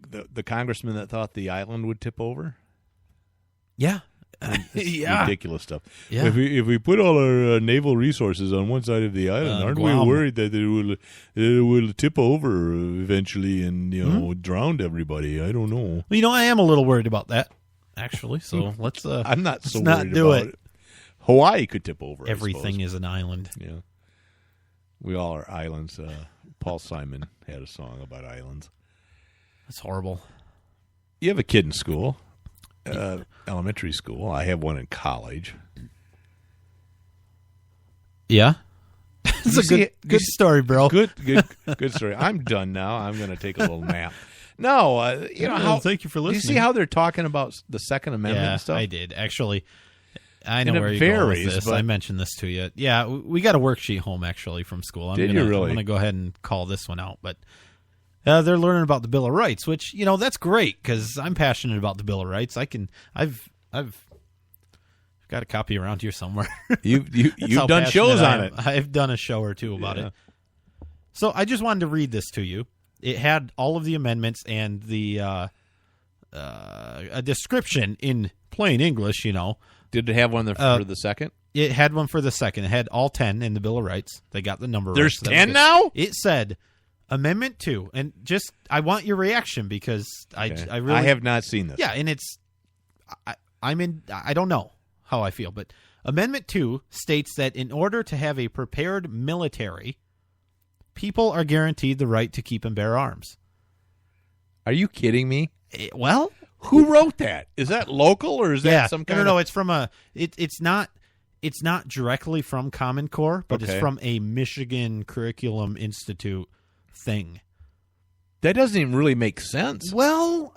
congressman that thought the island would tip over? Yeah. Ridiculous stuff. Yeah. If we put all our naval resources on one side of the island, aren't we worried that it will tip over eventually and drown everybody? I don't know. Well, I am a little worried about that, actually. So let's. I'm not so worried about it. Hawaii could tip over. Everything is an island. Yeah. We all are islands. Paul Simon had a song about islands. That's horrible. You have a kid in school, elementary school. I have one in college. Yeah. It's a good story, bro. Good story. I'm done now. I'm going to take a little nap. No, thank you for listening. Do you see how they're talking about the Second Amendment and stuff? I did. Actually, I know where you're going with this. I mentioned this to you. Yeah, we got a worksheet home, actually, from school. Did you really? I'm going to go ahead and call this one out. But they're learning about the Bill of Rights, which, that's great because I'm passionate about the Bill of Rights. I've got a copy around here somewhere. You've done shows on it. I've done a show or two about it. So I just wanted to read this to you. It had all of the amendments and the a description in plain English, Did it have one for the second? It had one for the second. It had all 10 in the Bill of Rights. They got the number right. There's 10 now? It said Amendment 2. And just, I want your reaction because I really... I have not seen this. Yeah, and it's... I don't know how I feel, but Amendment 2 states that in order to have a prepared military, people are guaranteed the right to keep and bear arms. Are you kidding me? Well, who wrote that? Is that local or is that some kind of... No, it's from a... It's not directly from Common Core, but it's from a Michigan Curriculum Institute thing. That doesn't even really make sense. Well,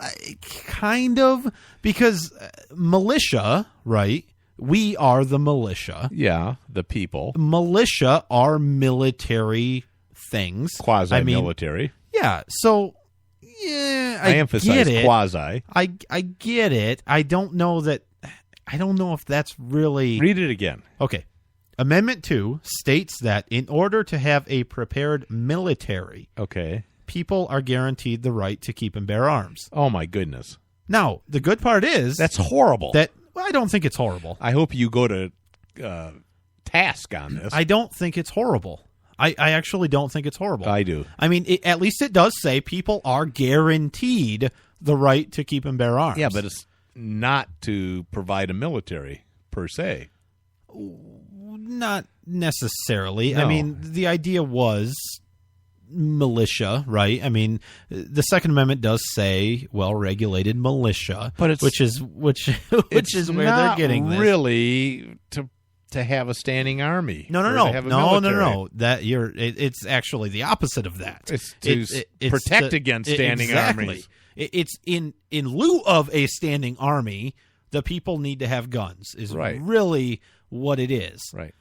kind of, because militia, right? We are the militia. Yeah, the people. Militia are military things. Quasi-military. Yeah, so, yeah, I emphasize get it. Quasi. I get it. I don't know if that's really... Read it again. Okay. Amendment 2 states that in order to have a prepared military... Okay. People are guaranteed the right to keep and bear arms. Oh, my goodness. Now, the good part is... That's horrible. I don't think it's horrible. I hope you go to task on this. I don't think it's horrible. I actually don't think it's horrible. I do. I mean, at least it does say people are guaranteed the right to keep and bear arms. Yeah, but it's not to provide a military, per se. Not necessarily. No. I mean, the idea was... militia, right? I mean, the Second Amendment does say well-regulated militia, but it's, which is where they're getting this. Really to have a standing army. No. That it's actually the opposite of that. It's to protect against standing armies. It's in lieu of a standing army, the people need to have guns. Is really what it is. Right.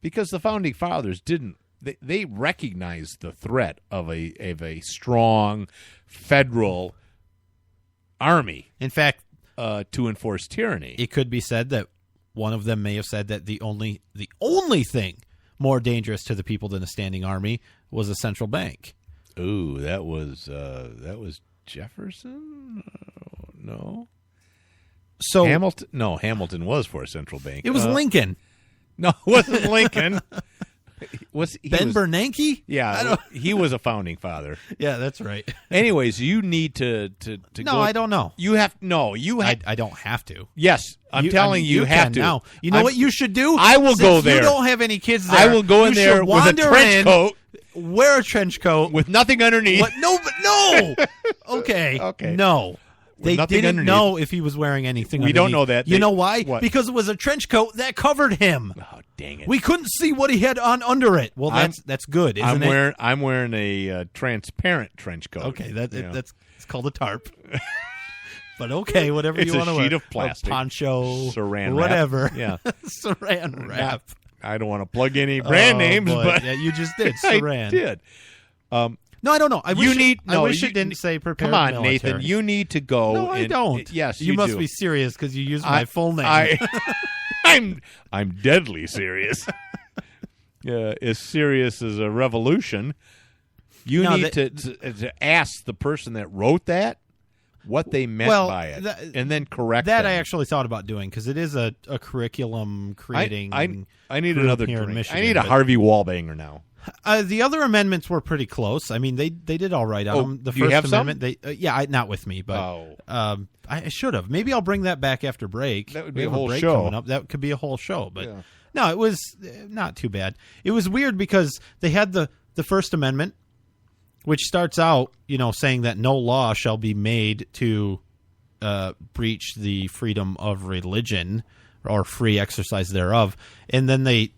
Because the Founding Fathers didn't. They recognized the threat of a strong federal army. In fact, to enforce tyranny. It could be said that one of them may have said that the only thing more dangerous to the people than a standing army was a central bank. Ooh, that was Jefferson? No. So Hamilton? No, Hamilton was for a central bank. It was Lincoln. No, it wasn't Lincoln. Ben Bernanke? Yeah, he was a founding father. Yeah, that's right. Anyways, you need to No, go. I don't know. You have you. I don't have to. Yes, I'm telling you, have to. Now. You know what you should do? I will go there. You don't have any kids there. I will go in there with a trench coat. Wear a trench coat with nothing underneath. What? No. Okay. No. They didn't know if he was wearing anything underneath. We don't know that. You know why? What? Because it was a trench coat that covered him. Oh, dang it. We couldn't see what he had on under it. Well, that's good, isn't it? I'm wearing a transparent trench coat. Okay, that's it's called a tarp. But okay, whatever you want to wear. It's a sheet of plastic. A poncho. Saran whatever. wrap. Yeah. Saran wrap. I don't want to plug any brand names, but yeah, you just did. Saran. I did. No, I don't know. I wish it didn't say prepared Come on, military. Nathan. You need to go. No, I don't. Yes, you must do. be serious because you used my full name. I'm deadly serious. As serious as a revolution. You need to ask the person that wrote that what they meant by it, and then correct that. them. I actually thought about doing because it is a curriculum creating. I need another drink. Michigan, I need a Harvey Wallbanger now. The other amendments were pretty close. I mean, they did all right on them. The do you First have Amendment, not with me, but I should have. Maybe I'll bring that back after break. That would be a whole show coming up. That could be a whole show, but no, it was not too bad. It was weird because they had the First Amendment, which starts out, saying that no law shall be made to breach the freedom of religion or free exercise thereof, and then they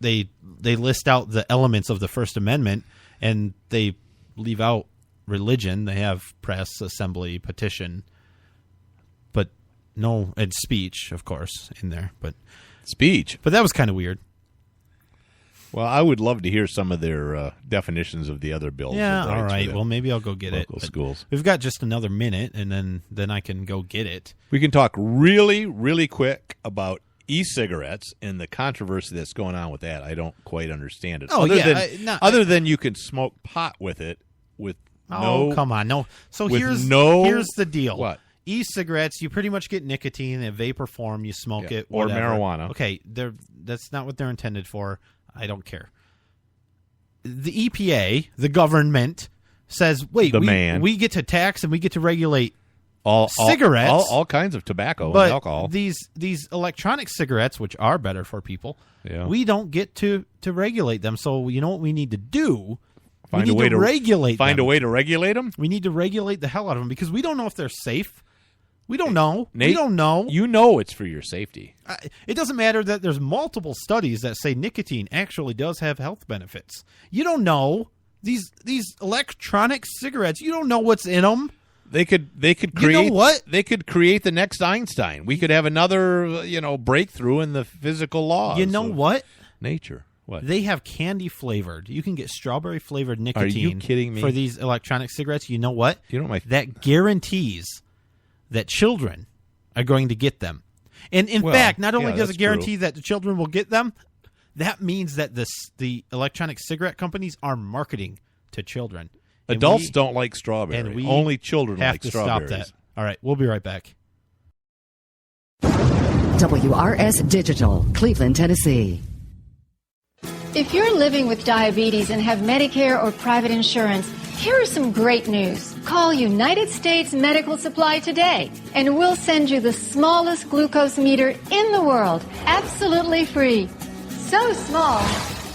list out the elements of the First Amendment, and they leave out religion. They have press, assembly, petition, but no, and speech, of course, in there. But that was kind of weird. Well, I would love to hear some of their definitions of the other bills. Yeah, all right. Well, maybe I'll go get it. Local schools. We've got just another minute, and then I can go get it. We can talk really, really quick about e-cigarettes and the controversy that's going on with that. I don't quite understand it. Other than you can smoke pot with it with come on. No. So here's the deal. What? E-cigarettes, you pretty much get nicotine in vapor form, you smoke it, or whatever. marijuana. Okay, that's not what they're intended for. I don't care. The EPA, the government, says, wait, we get to tax and we get to regulate cigarettes, all kinds of tobacco but and alcohol. These electronic cigarettes, which are better for people, we don't get to regulate them. So you know what we need to do? Find a way to regulate them. We need to regulate the hell out of them because we don't know if they're safe. We don't know. Nate, we don't know. You know it's for your safety. It doesn't matter that there's multiple studies that say nicotine actually does have health benefits. You don't know. These electronic cigarettes, you don't know what's in them. They could create, you know what? They could create the next Einstein. We could have another, breakthrough in the physical laws. You know what? Nature. What? They have candy flavored. You can get strawberry flavored nicotine. Are you kidding me? For these electronic cigarettes. You know what? You know that guarantees that children are going to get them. And in fact, not only does it guarantee that the children will get them, that means that the electronic cigarette companies are marketing to children. Adults don't like strawberry. And we only children like strawberries. Stop that. All right, we'll be right back. WRS Digital, Cleveland, Tennessee. If you're living with diabetes and have Medicare or private insurance, here is some great news. Call United States Medical Supply today, and we'll send you the smallest glucose meter in the world, absolutely free. So small,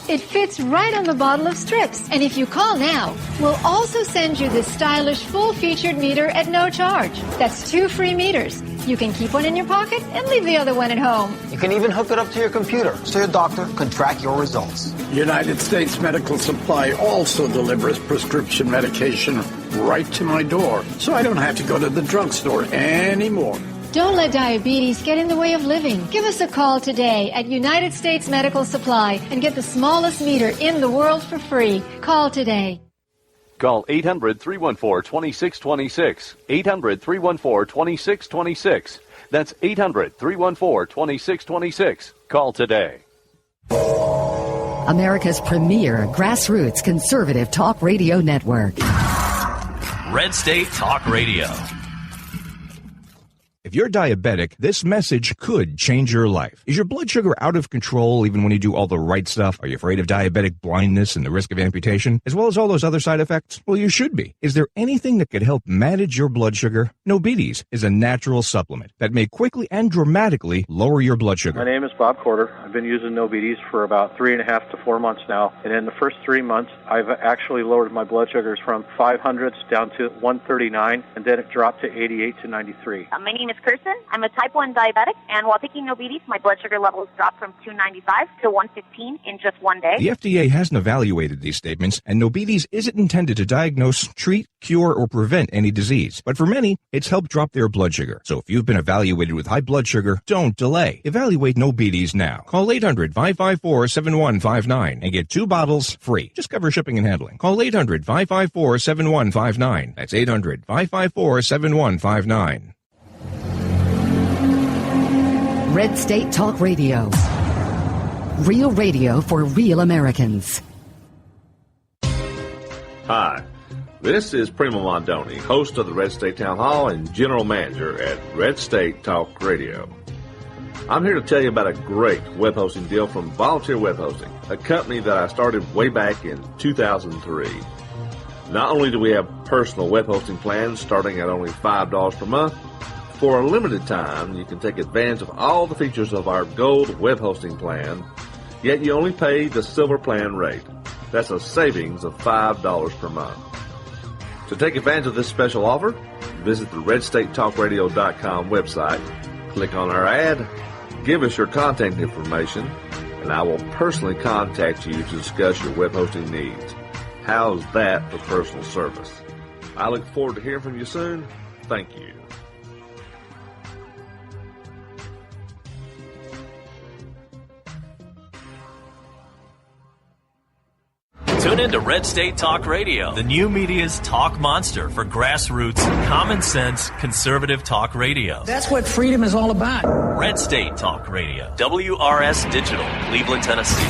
it fits right on the bottle of strips. And if you call now, we'll also send you this stylish full-featured meter at no charge. That's 2 free meters. You can keep one in your pocket and leave the other one at home. You can even hook it up to your computer so your doctor can track your results. United States Medical Supply also delivers prescription medication right to my door, so I don't have to go to the drugstore anymore. Don't let diabetes get in the way of living. Give us a call today at United States Medical Supply and get the smallest meter in the world for free. Call today. Call 800-314-2626. 800-314-2626. That's 800-314-2626. Call today. America's premier grassroots conservative talk radio network. Red State Talk Radio. If you're diabetic, this message could change your life. Is your blood sugar out of control even when you do all the right stuff? Are you afraid of diabetic blindness and the risk of amputation, as well as all those other side effects? Well, you should be. Is there anything that could help manage your blood sugar? Nobetes is a natural supplement that may quickly and dramatically lower your blood sugar. My name is Bob Corder. I've been using Nobetes for about 3.5 to 4 months now. And in the first 3 months, I've actually lowered my blood sugars from 500s down to 139, and then it dropped to 88 to 93. My name is Kirsten. I'm a type 1 diabetic, and while taking Nobetes, my blood sugar levels dropped from 295 to 115 in just 1 day. The FDA hasn't evaluated these statements, and Nobetes isn't intended to diagnose, treat, cure, or prevent any disease. But for many, it's helped drop their blood sugar. So if you've been evaluated with high blood sugar, don't delay. Evaluate Nobetes now. Call 800-554-7159 and get 2 bottles free. Just cover shipping and handling. Call 800-554-7159. That's 800-554-7159. Red State Talk Radio. Real radio for real Americans. Hi, this is Primo Mondoni, host of the Red State Town Hall and general manager at Red State Talk Radio. I'm here to tell you about a great web hosting deal from Volunteer Web Hosting, a company that I started way back in 2003. Not only do we have personal web hosting plans starting at only $5 per month, for a limited time, you can take advantage of all the features of our Gold web hosting plan, yet you only pay the Silver plan rate. That's a savings of $5 per month. To take advantage of this special offer, visit the RedStateTalkRadio.com website, click on our ad, give us your contact information, and I will personally contact you to discuss your web hosting needs. How's that for personal service? I look forward to hearing from you soon. Thank you. Tune in to Red State Talk Radio, the new media's talk monster for grassroots, common sense, conservative talk radio. That's what freedom is all about. Red State Talk Radio, WRS Digital, Cleveland, Tennessee.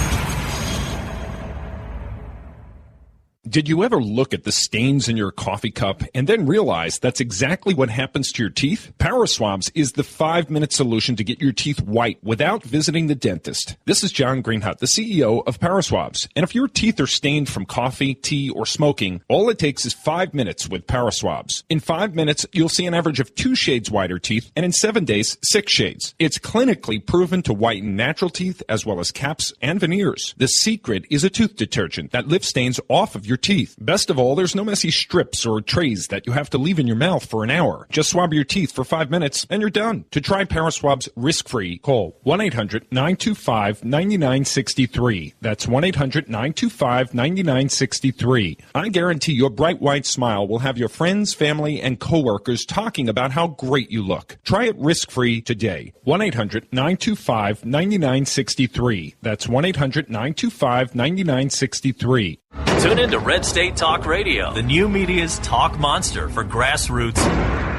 Did you ever look at the stains in your coffee cup and then realize that's exactly what happens to your teeth? Paraswabs is the 5-minute solution to get your teeth white without visiting the dentist. This is John Greenhut, the CEO of Paraswabs. And if your teeth are stained from coffee, tea, or smoking, all it takes is 5 minutes with Paraswabs. In 5 minutes, you'll see an average of 2 shades whiter teeth, and in 7 days, 6 shades. It's clinically proven to whiten natural teeth as well as caps and veneers. The secret is a tooth detergent that lifts stains off of your teeth. Best of all, there's no messy strips or trays that you have to leave in your mouth for an hour. Just swab your teeth for 5 minutes and you're done. To try Paraswabs risk-free, call 1-800-925-9963. That's 1-800-925-9963. I guarantee your bright white smile will have your friends, family, and coworkers talking about how great you look. Try it risk-free today. 1-800-925-9963. That's 1-800-925-9963. Tune in to Red State Talk Radio, the new media's talk monster for grassroots.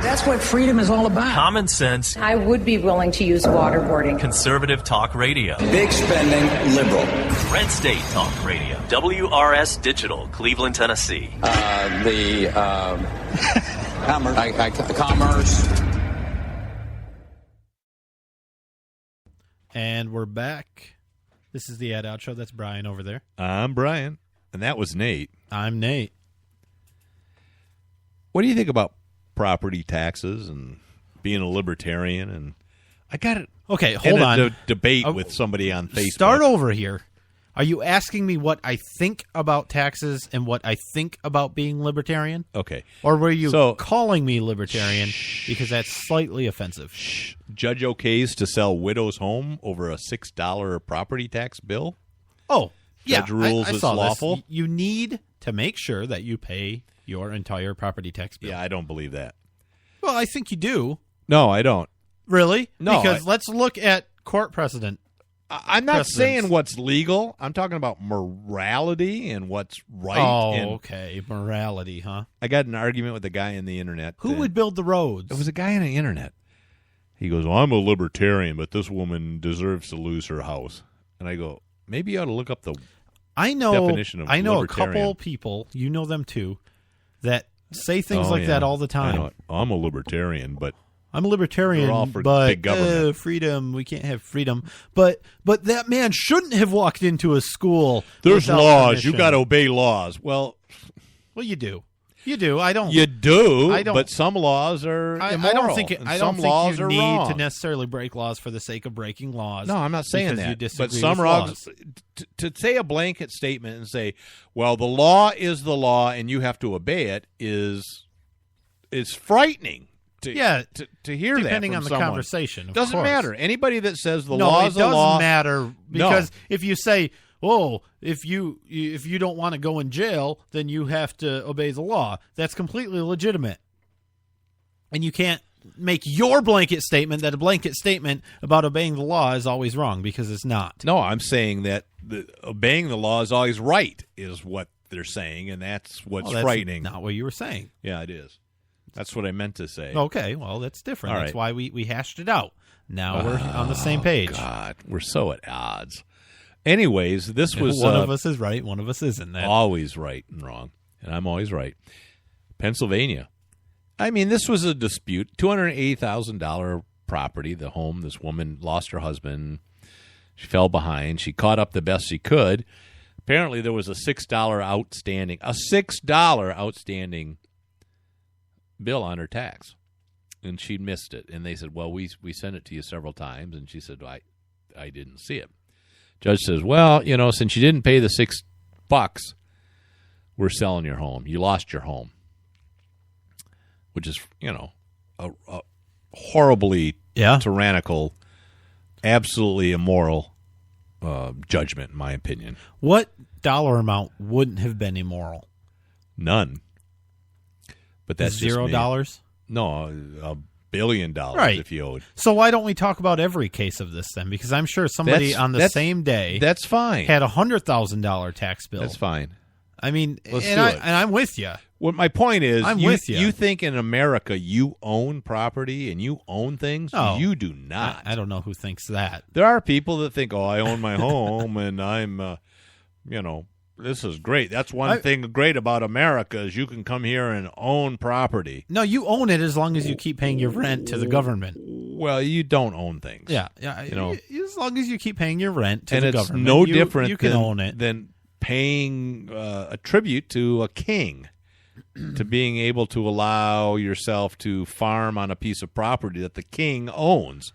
That's what freedom is all about. Common sense. I would be willing to use waterboarding. Conservative talk radio. Big spending, liberal. Red State Talk Radio. WRS Digital, Cleveland, Tennessee. Commerce. And we're back. This is the Ad Out Show. That's Brian over there. I'm Brian. And that was Nate. I'm Nate. What do you think about property taxes and being a libertarian? And I got it. Okay, hold on. Debate with somebody on Facebook. Start over here. Are you asking me what I think about taxes and what I think about being libertarian? Okay. Or were you calling me libertarian because that's slightly offensive? Judge okays to sell widow's home over a $6 property tax bill? Oh, Judge rules it's lawful. This. You need to make sure that you pay your entire property tax bill. Yeah, I don't believe that. Well, I think you do. No, I don't. Really? No. Because let's look at court precedent. I'm not saying what's legal. I'm talking about morality and what's right. Oh, okay. Morality, huh? I got an argument with a guy on the internet. Who would build the roads? It was a guy on the internet. He goes, well, I'm a libertarian, but this woman deserves to lose her house. And I go, maybe you ought to look up the definition of I know a libertarian. couple people, you know them too, that say things like that all the time. I know it. I'm a libertarian, but I'm a libertarian, all for but big government. Freedom, we can't have freedom. But that man shouldn't have walked into a school. There's laws. Permission. You got to obey laws. Well, you do. You do. I don't. You do. I don't. But some laws are immoral. I don't think. I don't think you need wrong. to necessarily break laws for the sake of breaking laws. No, I'm not saying that. You disagree but some with laws, to say a blanket statement and say, "Well, the law is the law, and you have to obey it," is frightening. To hear that depending on the someone. Conversation. Doesn't matter. Anybody that says the law is the law, it doesn't matter because if you say, "Oh, if you don't want to go in jail, then you have to obey the law," that's completely legitimate, and you can't make your blanket statement that a blanket statement about obeying the law is always wrong because it's not. No, I'm saying that obeying the law is always right is what they're saying, and that's what's frightening. Not what you were saying. Yeah, it is. That's what I meant to say. Okay, well, that's different. All that's right. why we hashed it out. Now we're on the same page. God, we're so at odds. Anyways, this was... one of us is right, one of us isn't. Always right and wrong, and I'm always right. Pennsylvania. I mean, this was a dispute. $280,000 property, the home. This woman lost her husband. She fell behind. She caught up the best she could. Apparently, there was a $6 outstanding bill on her tax, and she'd missed it. And they said, well, we sent it to you several times, and she said, I didn't see it. Judge says, well, since you didn't pay the $6, we're selling your home. You lost your home, which is, a horribly tyrannical, absolutely immoral judgment, in my opinion. What dollar amount wouldn't have been immoral? None. But that's $0? No, $1 billion if you owed. So why don't we talk about every case of this then? Because I'm sure somebody on the same day that's fine. had a $100,000 tax bill. That's fine. I mean, and I'm with you. Well, my point is, I'm with you. You think in America you own property and you own things? No, you do not. I don't know who thinks that. There are people that think, I own my home and I'm, this is great. That's one thing great about America is you can come here and own property. No, you own it as long as you keep paying your rent to the government. Well, you don't own things. Yeah. As long as you keep paying your rent to and the it's government, no different you can own it. than paying a tribute to a king, to being able to allow yourself to farm on a piece of property that the king owns.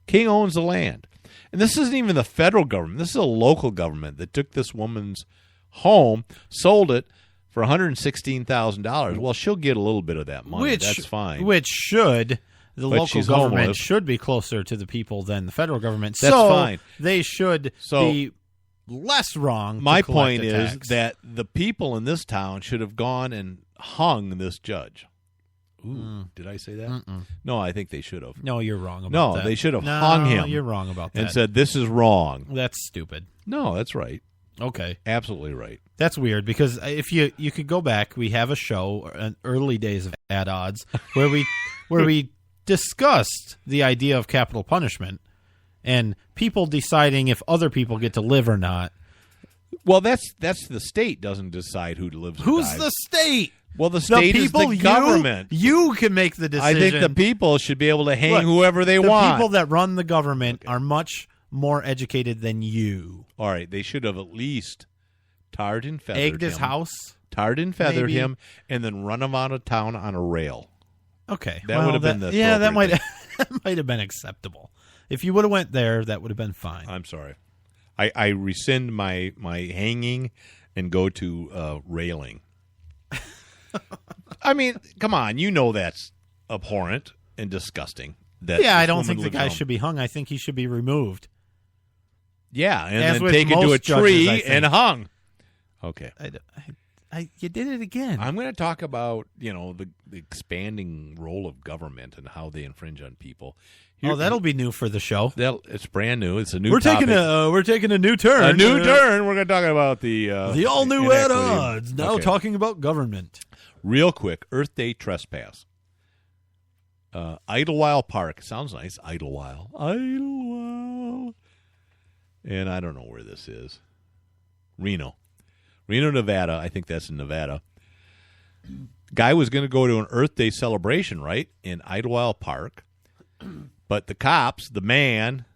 King owns the land. And this isn't even the federal government. This is a local government that took this woman's home, sold it for $116,000. Well, she'll get a little bit of that money. That's fine. The local government should be closer to the people than the federal government. That's fine. They should be less wrong. My point is that the people in this town should have gone and hung this judge. Ooh, did I say that? No, I think they should have. No, you're wrong about that. No, they should have hung him. You're wrong about that. And said, this is wrong. That's stupid. No, that's right. Okay. Absolutely right. That's weird because if you could go back, we have a show, an early days of Ad Odds, where we discussed the idea of capital punishment and people deciding if other people get to live or not. Well, that's the state doesn't decide who lives or Who's dies. the state? Well, the state is the government. You can make the decision. I think the people should be able to hang whoever they want. The people that run the government are much more educated than you. All right, they should have at least tarred and feathered egged his house, tarred and feathered him, and then run him out of town on a rail. Okay, that would have been the that might have been acceptable. If you would have went there, that would have been fine. I'm sorry. I rescind my hanging and go to railing. I mean, come on, you know that's abhorrent and disgusting. I don't think the guy should be hung. I think he should be removed. Yeah, and then taken to a tree and hung. Okay. You did it again. I'm going to talk about the expanding role of government and how they infringe on people. That'll be new for the show. It's brand new. It's a new. We're taking a new turn. A new turn. We're going to talk about the all new Ad Odds. Now talking about government. Real quick, Earth Day trespass. Idlewild Park. Sounds nice. Idlewild. And I don't know where this is. Reno, Nevada. I think that's in Nevada. Guy was going to go to an Earth Day celebration, right, in Idlewild Park. But the cops, the man,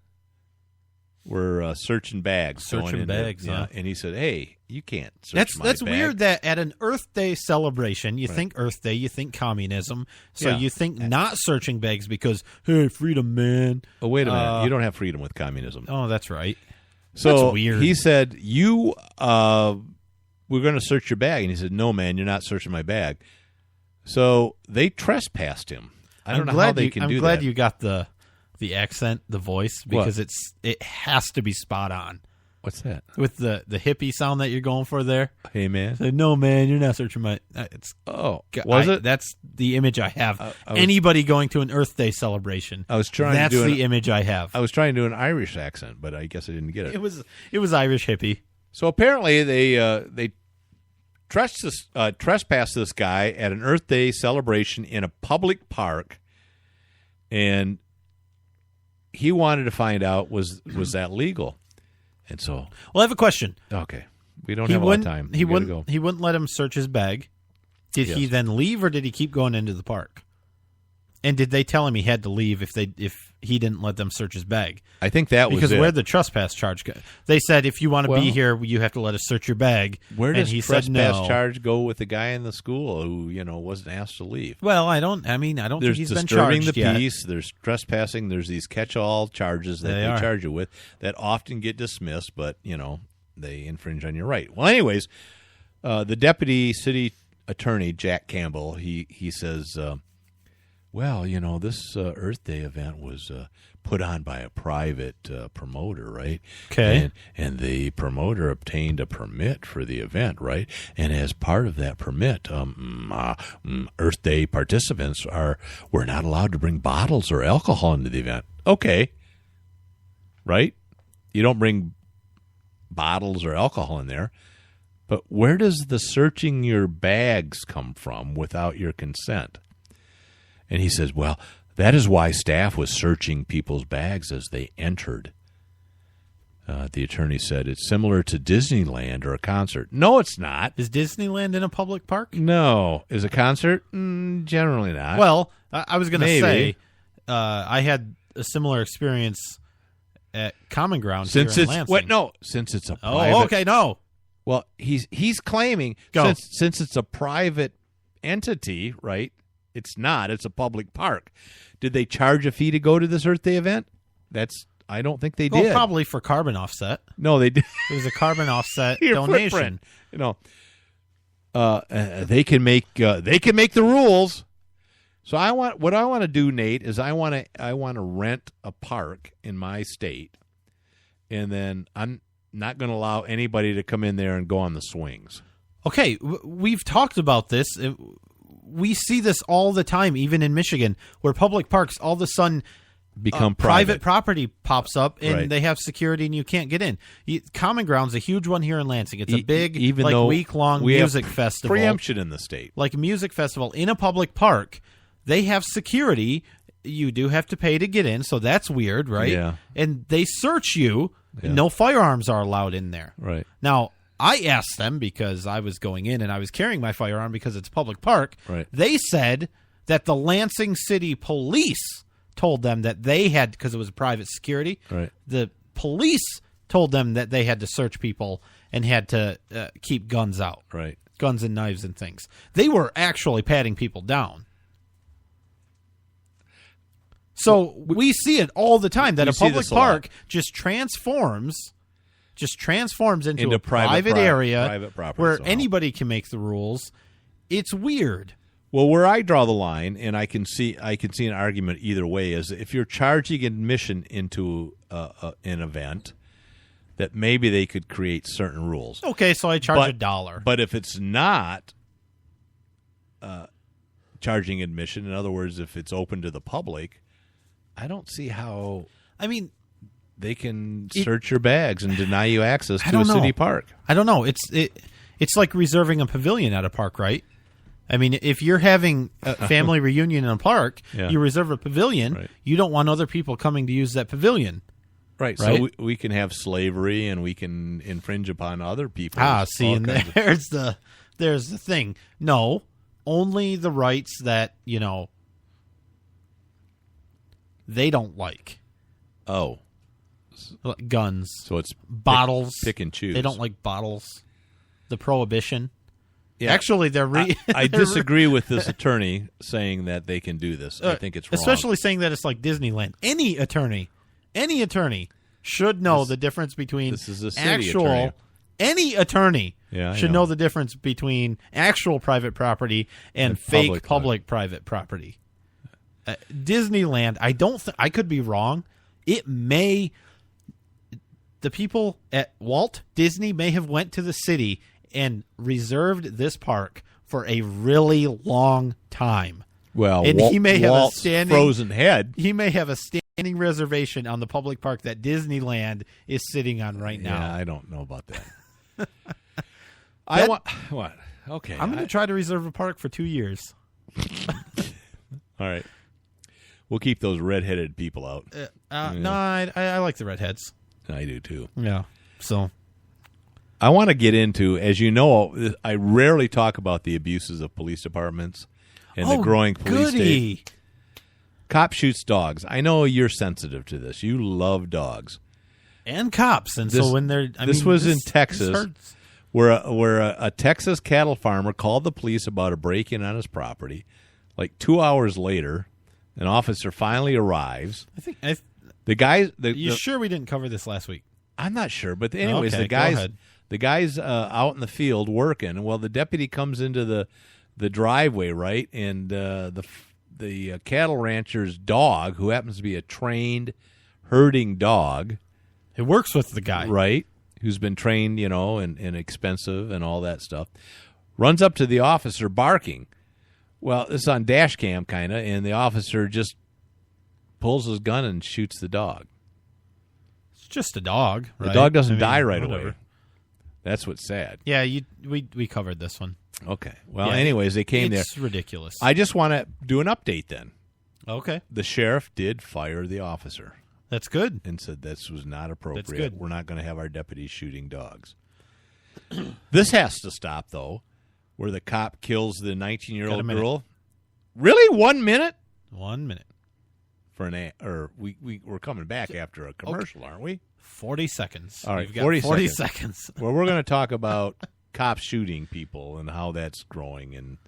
were searching bags. Yeah. And he said, hey, you can't search my That's bag. weird that at an Earth Day celebration, you think Earth Day, you think communism, so you think not searching bags because, hey, freedom, man. Oh, wait a minute. You don't have freedom with communism. Oh, that's right. So that's weird. He said, we're going to search your bag. And he said, no, man, you're not searching my bag. So they trespassed him. I don't know how they can do that. I'm glad you got the accent, the voice, because it has to be spot on. What's that? With the hippie sound that you're going for there. Hey, man. So, no, man, you're not searching my... Was it? That's the image I have. Anybody going to an Earth Day celebration. That's the image I have. I was trying to do an Irish accent, but I guess I didn't get it. It was Irish hippie. So apparently they trespassed this guy at an Earth Day celebration in a public park, and he wanted to find out was that legal. And so, I have a question. Okay, we don't have a lot of time. He wouldn't let him search his bag. Did he then leave, or did he keep going into the park? And did they tell him he had to leave if he didn't let them search his bag? I think that was because where'd the trespass charge go? They said if you want to be here, you have to let us search your bag. Where does trespass charge go with the guy in the school who wasn't asked to leave? Well, I don't think he's been charged disturbing the yet. peace. There's trespassing. There's these catch-all charges that they charge you with that often get dismissed, but they infringe on your right. Well, anyways, the deputy city attorney Jack Campbell he says. Well, this Earth Day event was put on by a private promoter, right? Okay. And the promoter obtained a permit for the event, right? And as part of that permit, Earth Day participants were not allowed to bring bottles or alcohol into the event. Okay. Right? You don't bring bottles or alcohol in there. But where does the searching your bags come from without your consent? And he says, well, that is why staff was searching people's bags as they entered. The attorney said it's similar to Disneyland or a concert. No, it's not. Is Disneyland in a public park? No. Is a concert? Generally not. Well, I was going to say I had a similar experience at Common Ground here in Lansing. Since it's a private. Oh, okay, no. Well, he's claiming since it's a private entity, right? It's not. It's a public park. Did they charge a fee to go to this Earth Day event? I don't think they did. Probably for carbon offset. No, they did. It was a carbon offset donation. Footprint. They can make the rules. So what I want to do, Nate, is I want to rent a park in my state, and then I'm not going to allow anybody to come in there and go on the swings. Okay, we've talked about this. We see this all the time, even in Michigan, where public parks all of a sudden become private property pops up, and they have security, and you can't get in. Common Ground's a huge one here in Lansing. It's a big, week-long music festival. Preemption in the state, like a music festival in a public park. They have security. You do have to pay to get in, so that's weird, right? Yeah. And they search you. Yeah. No firearms are allowed in there. Right. Now, I asked them because I was going in and I was carrying my firearm because it's a public park. Right. They said that the Lansing City Police told them that they had, because it was private security, right. The police told them that they had to search people and had to keep guns out. Right. Guns and knives and things. They were actually patting people down. So we see it all the time that a public park just transforms into a private area where anybody can make the rules. It's weird. Well, where I draw the line, and I can see an argument either way, is if you're charging admission into an event, that maybe they could create certain rules. Okay, so I charge $1. But if it's not charging admission, in other words, if it's open to the public, I don't see how. I mean, they can search your bags and deny you access to a city park. I don't know. It's like reserving a pavilion at a park, right? I mean, if you're having a family reunion in a park, you reserve a pavilion. Right. You don't want other people coming to use that pavilion. Right. So we can have slavery and we can infringe upon other people. See, and there's the thing. No, only the rights that, they don't like. Oh. Guns. So it's bottles. Pick and choose. They don't like bottles. The prohibition. Yeah. Actually, I disagree with this attorney saying that they can do this. I think it's wrong. Especially saying that it's like Disneyland. Any attorney should know the difference between this is a city attorney. Any attorney should know the difference between actual private property and fake public private property. Disneyland, I could be wrong. It may, the people at Walt Disney may have went to the city and reserved this park for a really long time. Well, and he may have a standing frozen head. He may have a standing reservation on the public park that Disneyland is sitting on right now. Yeah, I don't know about that. What? Okay, I'm going to try to reserve a park for 2 years. All right. We'll keep those redheaded people out. No, I like the redheads. I do too. Yeah. So I want to get into, as you know, I rarely talk about the abuses of police departments and the growing police state. Cop shoots dogs. I know you're sensitive to this. You love dogs and cops, and so when they're this was in Texas, where a Texas cattle farmer called the police about a break-in on his property. Like 2 hours later, an officer finally arrives. The guy. You sure we didn't cover this last week? I'm not sure, but anyways, the guy's out in the field working. Well, the deputy comes into the driveway, right, and the cattle rancher's dog, who happens to be a trained herding dog, it works with the guy, right, who's been trained, and expensive and all that stuff, runs up to the officer barking. Well, it's on dash cam, kind of, and the officer just pulls his gun and shoots the dog. It's just a dog, right? The dog doesn't die right away. That's what's sad. Yeah, we covered this one. Okay. Well, anyways, they came there. It's ridiculous. I just want to do an update then. Okay. The sheriff did fire the officer. That's good. And said this was not appropriate. That's good. We're not going to have our deputies shooting dogs. This has to stop, though, where the cop kills the 19-year-old girl. Really? 1 minute? 1 minute. For we're coming back after a commercial, aren't we? 40 seconds. All right, You've got 40 seconds. Well, we're going to talk about cops shooting people and how that's growing in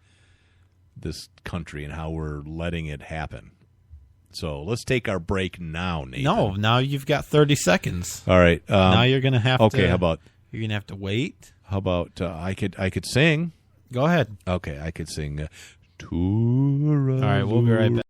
this country and how we're letting it happen. So let's take our break now, Nathan. No, now you've got 30 seconds. All right. Now you're going to have to. Okay, how about? You're going to have to wait. How about I could sing? Go ahead. Okay, I could sing. Tour. All right, we'll be right back.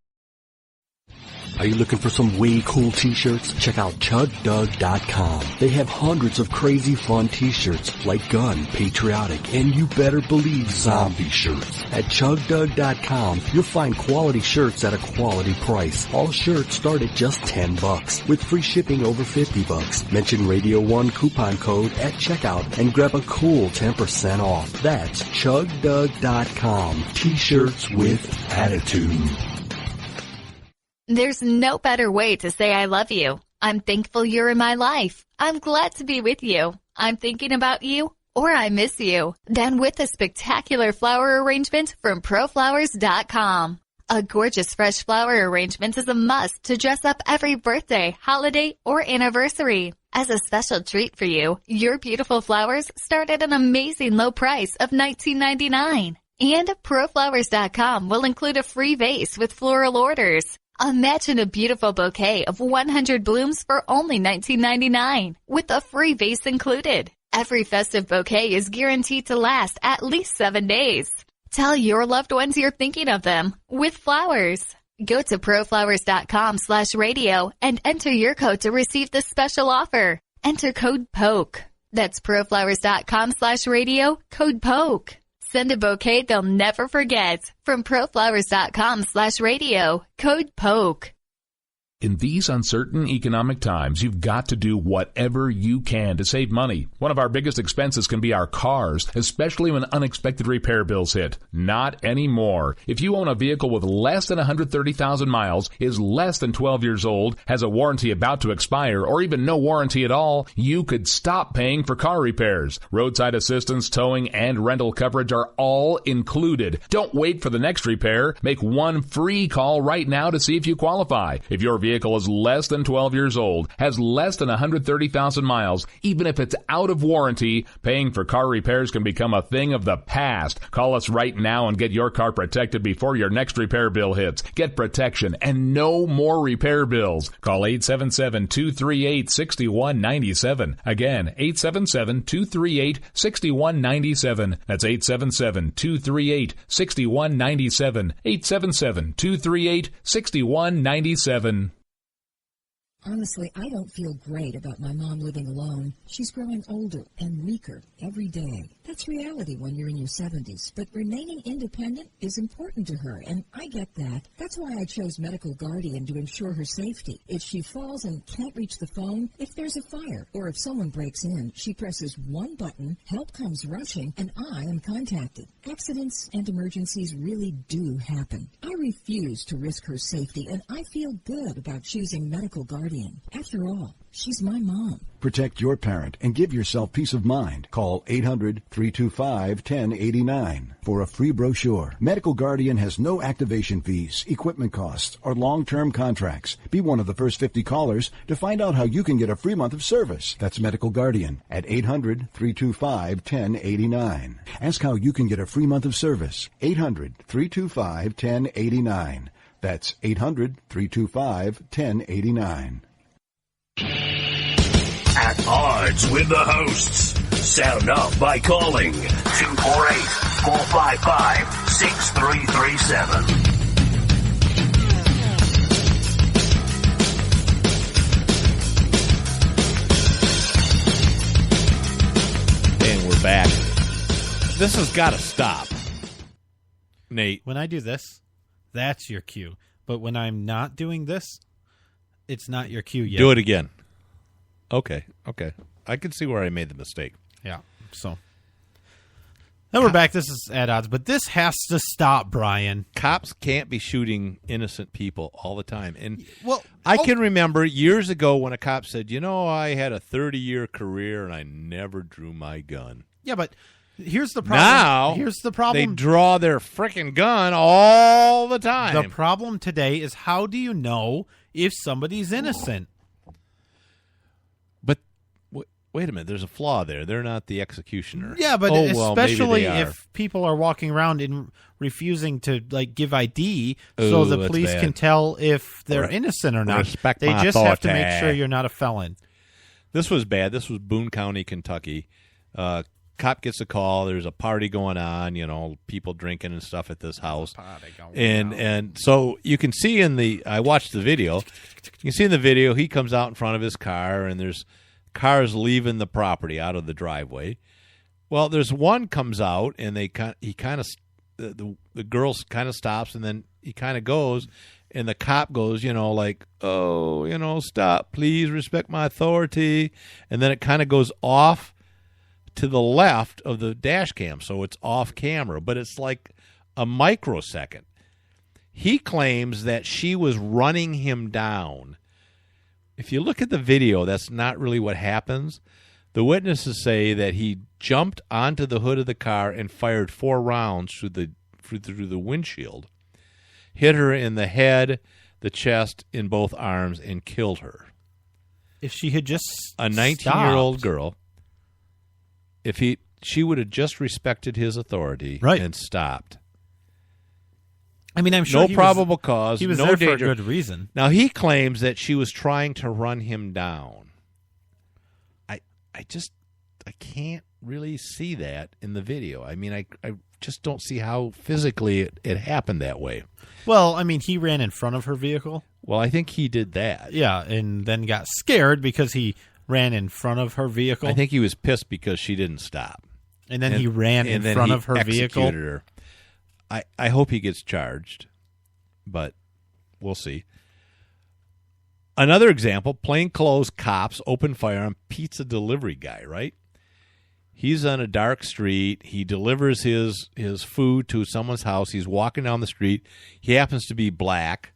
Are you looking for some way cool t-shirts? Check out ChugDoug.com. They have hundreds of crazy fun t-shirts like gun, patriotic, and you better believe zombie shirts. At ChugDoug.com, you'll find quality shirts at a quality price. All shirts start at just $10 with free shipping over $50. Mention Radio 1 coupon code at checkout and grab a cool 10% off. That's ChugDoug.com. T-shirts with attitude. There's no better way to say I love you. I'm thankful you're in my life. I'm glad to be with you. I'm thinking about you, or I miss you. Then with a spectacular flower arrangement from ProFlowers.com. A gorgeous fresh flower arrangement is a must to dress up every birthday, holiday, or anniversary. As a special treat for you, your beautiful flowers start at an amazing low price of $19.99. And ProFlowers.com will include a free vase with floral orders. Imagine a beautiful bouquet of 100 blooms for only $19.99, with a free vase included. Every festive bouquet is guaranteed to last at least 7 days. Tell your loved ones you're thinking of them with flowers. Go to proflowers.com/radio and enter your code to receive this special offer. Enter code POKE. That's proflowers.com/radio, code POKE. Send a bouquet they'll never forget from proflowers.com/radio, code POKE. In these uncertain economic times, you've got to do whatever you can to save money. One of our biggest expenses can be our cars, especially when unexpected repair bills hit. Not anymore. If you own a vehicle with less than 130,000 miles, is less than 12 years old, has a warranty about to expire, or even no warranty at all, you could stop paying for car repairs. Roadside assistance, towing, and rental coverage are all included. Don't wait for the next repair. Make one free call right now to see if you qualify. If your vehicle is less than 12 years old, has less than 130,000 miles, even if it's out of warranty, paying for car repairs can become a thing of the past. Call us right now and get your car protected before your next repair bill hits. Get protection and no more repair bills. Call 877-238-6197. Again, 877-238-6197. That's 877-238-6197. 877-238-6197. Honestly, I don't feel great about my mom living alone. She's growing older and weaker every day. That's reality when you're in your 70s, but remaining independent is important to her, and I get that. That's why I chose Medical Guardian to ensure her safety. If she falls and can't reach the phone, if there's a fire, or if someone breaks in, she presses one button, help comes rushing, and I am contacted. Accidents and emergencies really do happen. I refuse to risk her safety, and I feel good about choosing Medical Guardian. After all, she's my mom. Protect your parent and give yourself peace of mind. Call 800-325-1089 for a free brochure. Medical Guardian has no activation fees, equipment costs, or long-term contracts. Be one of the first 50 callers to find out how you can get a free month of service. That's Medical Guardian at 800-325-1089. Ask how you can get a free month of service. 800-325-1089. That's 800-325-1089. At odds with the hosts. Sound off by calling 248-455-6337. And we're back. This has got to stop. Nate. When I do this, that's your cue. But when I'm not doing this, it's not your cue yet. Do it again. Okay. I can see where I made the mistake. Yeah. So Then we're back. This is at odds, but this has to stop, Brian. Cops can't be shooting innocent people all the time. And I can remember years ago when a cop said, I had a 30-year career and I never drew my gun. Yeah, but here's the problem. Now, here's the problem. They draw their frickin' gun all the time. The problem today is, how do you know if somebody's innocent? But wait a minute, there's a flaw there. They're not the executioner. Yeah, but especially if people are walking around and refusing to give ID so the police can tell if they're innocent or not. They just have to make sure you're not a felon. This was bad. This was Boone County, Kentucky. Cop gets a call. There's a party going on, people drinking and stuff at this house. And so you can see I watched the video. You can see in the video, he comes out in front of his car, and there's cars leaving the property out of the driveway. Well, there's one comes out, and the girl kind of stops, and then he kind of goes, and the cop goes, stop, please respect my authority. And then it kind of goes off to the left of the dash cam, so it's off camera, but it's like a microsecond. He claims that she was running him down. If you look at the video, that's not really what happens. The witnesses say that he jumped onto the hood of the car and fired 4 rounds through the windshield, hit her in the head, the chest, in both arms, and killed her. If she had just a 19-year-old girl, she would have just respected his authority and stopped. I mean, I'm sure no probable cause, he was no there danger. For a good reason. Now, he claims that she was trying to run him down. I can't really see that in the video. I mean, I just don't see how physically it happened that way. Well, I mean, he ran in front of her vehicle. Well, I think he did that. Yeah, and then got scared because he ran in front of her vehicle. I think he was pissed because she didn't stop. And then he ran in front of her vehicle. Her. I hope he gets charged, but we'll see. Another example, plainclothes cops open fire on pizza delivery guy, right? He's on a dark street. He delivers his food to someone's house. He's walking down the street. He happens to be black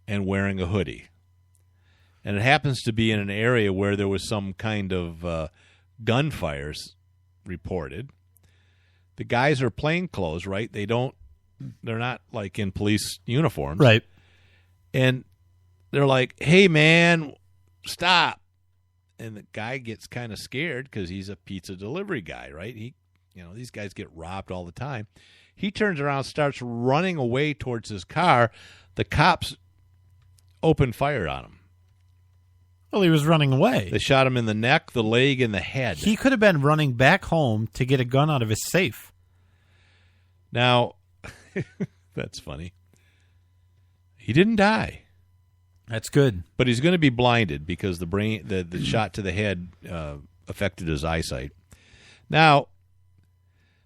and wearing a hoodie. And it happens to be in an area where there was some kind of gunfires reported. The guys are plainclothes, right? They're not like in police uniforms. Right. And they're like, hey, man, stop. And the guy gets kind of scared because he's a pizza delivery guy, right? These guys get robbed all the time. He turns around, starts running away towards his car. The cops open fire on him. Well, he was running away. They shot him in the neck, the leg, and the head. He could have been running back home to get a gun out of his safe. Now, that's funny. He didn't die. That's good. But he's going to be blinded because the shot to the head affected his eyesight. Now,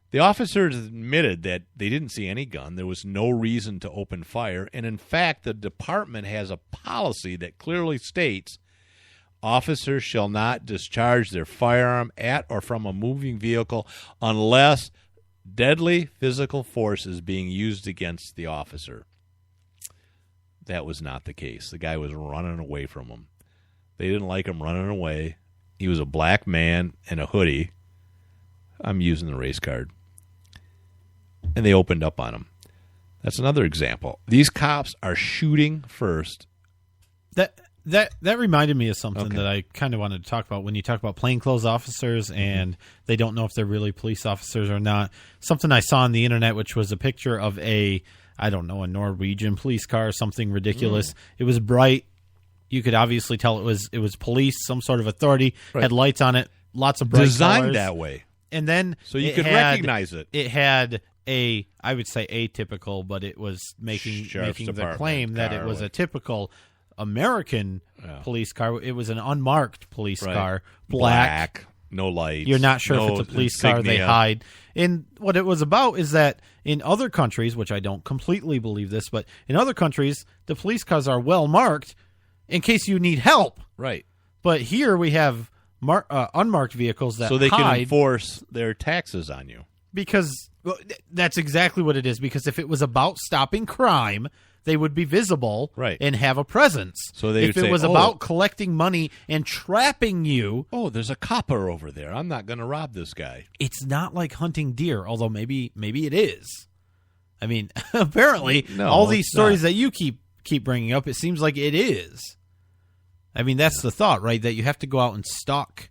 the officers admitted that they didn't see any gun. There was no reason to open fire. And in fact, the department has a policy that clearly states officers shall not discharge their firearm at or from a moving vehicle unless deadly physical force is being used against the officer. That was not the case. The guy was running away from them. They didn't like him running away. He was a black man in a hoodie. I'm using the race card. And they opened up on him. That's another example. These cops are shooting first. That reminded me of something that I kind of wanted to talk about when you talk about plainclothes officers and they don't know if they're really police officers or not. Something I saw on the internet, which was a picture of a Norwegian police car, something ridiculous. It was bright. You could obviously tell it was police, some sort of authority, had lights on it, lots of bright designed colors. That way. And then so you could recognize it. It had I would say atypical, but it was making the claim that it was a typical American police car. It was an unmarked police car, black, no lights. You're not sure if it's a police car. They hide. And what it was about is that in other countries, which I don't completely believe this, but in other countries, the police cars are well marked in case you need help. Right. But here we have unmarked vehicles that so they hide. can enforce their taxes on you. Because that's exactly what it is. Because if it was about stopping crime, they would be visible and have a presence. So if it was about collecting money and trapping you, there's a copper over there. I'm not going to rob this guy. It's not like hunting deer, although maybe it is. I mean, apparently, all these stories that you keep bringing up, it seems like it is. I mean, that's the thought, right? That you have to go out and stalk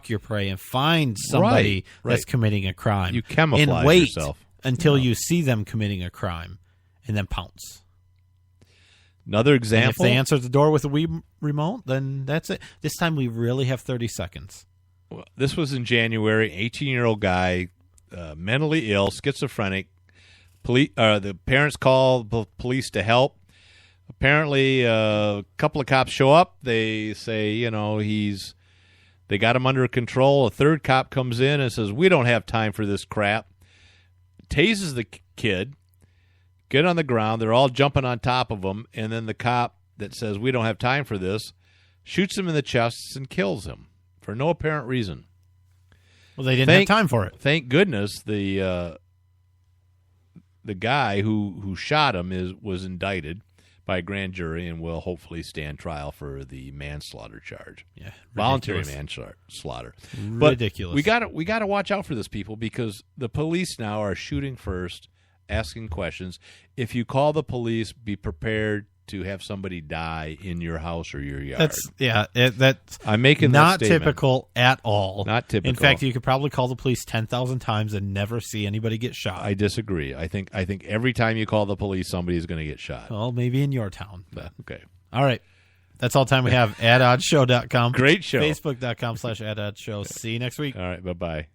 your prey and find somebody that's committing a crime. You camouflage and wait yourself until you see them committing a crime. And then pounce. Another example. And if they answer the door with a Wii remote, then that's it. This time we really have 30 seconds. Well, this was in January. 18-year-old guy, mentally ill, schizophrenic. The parents call the police to help. Apparently, a couple of cops show up. They say, they got him under control. A third cop comes in and says, "We don't have time for this crap." Tases the kid. Get on the ground. They're all jumping on top of him. And then the cop that says, "We don't have time for this," shoots him in the chest and kills him for no apparent reason. Well, they didn't have time for it. Thank goodness the guy who shot him was indicted by a grand jury and will hopefully stand trial for the manslaughter charge. Yeah, voluntary manslaughter. Ridiculous. But we got to watch out for this, people, because the police now are shooting first, asking questions. If you call the police, be prepared to have somebody die in your house or your yard. That's I'm making not that statement. Typical at all. Not typical. In fact, you could probably call the police 10,000 times and never see anybody get shot. I disagree. I think every time you call the police, somebody's going to get shot. Well, maybe in your town. But, okay. All right. That's all the time we have. AdOddShow.com. Great show. Facebook.com/AdOddShow. See you next week. All right. Bye-bye.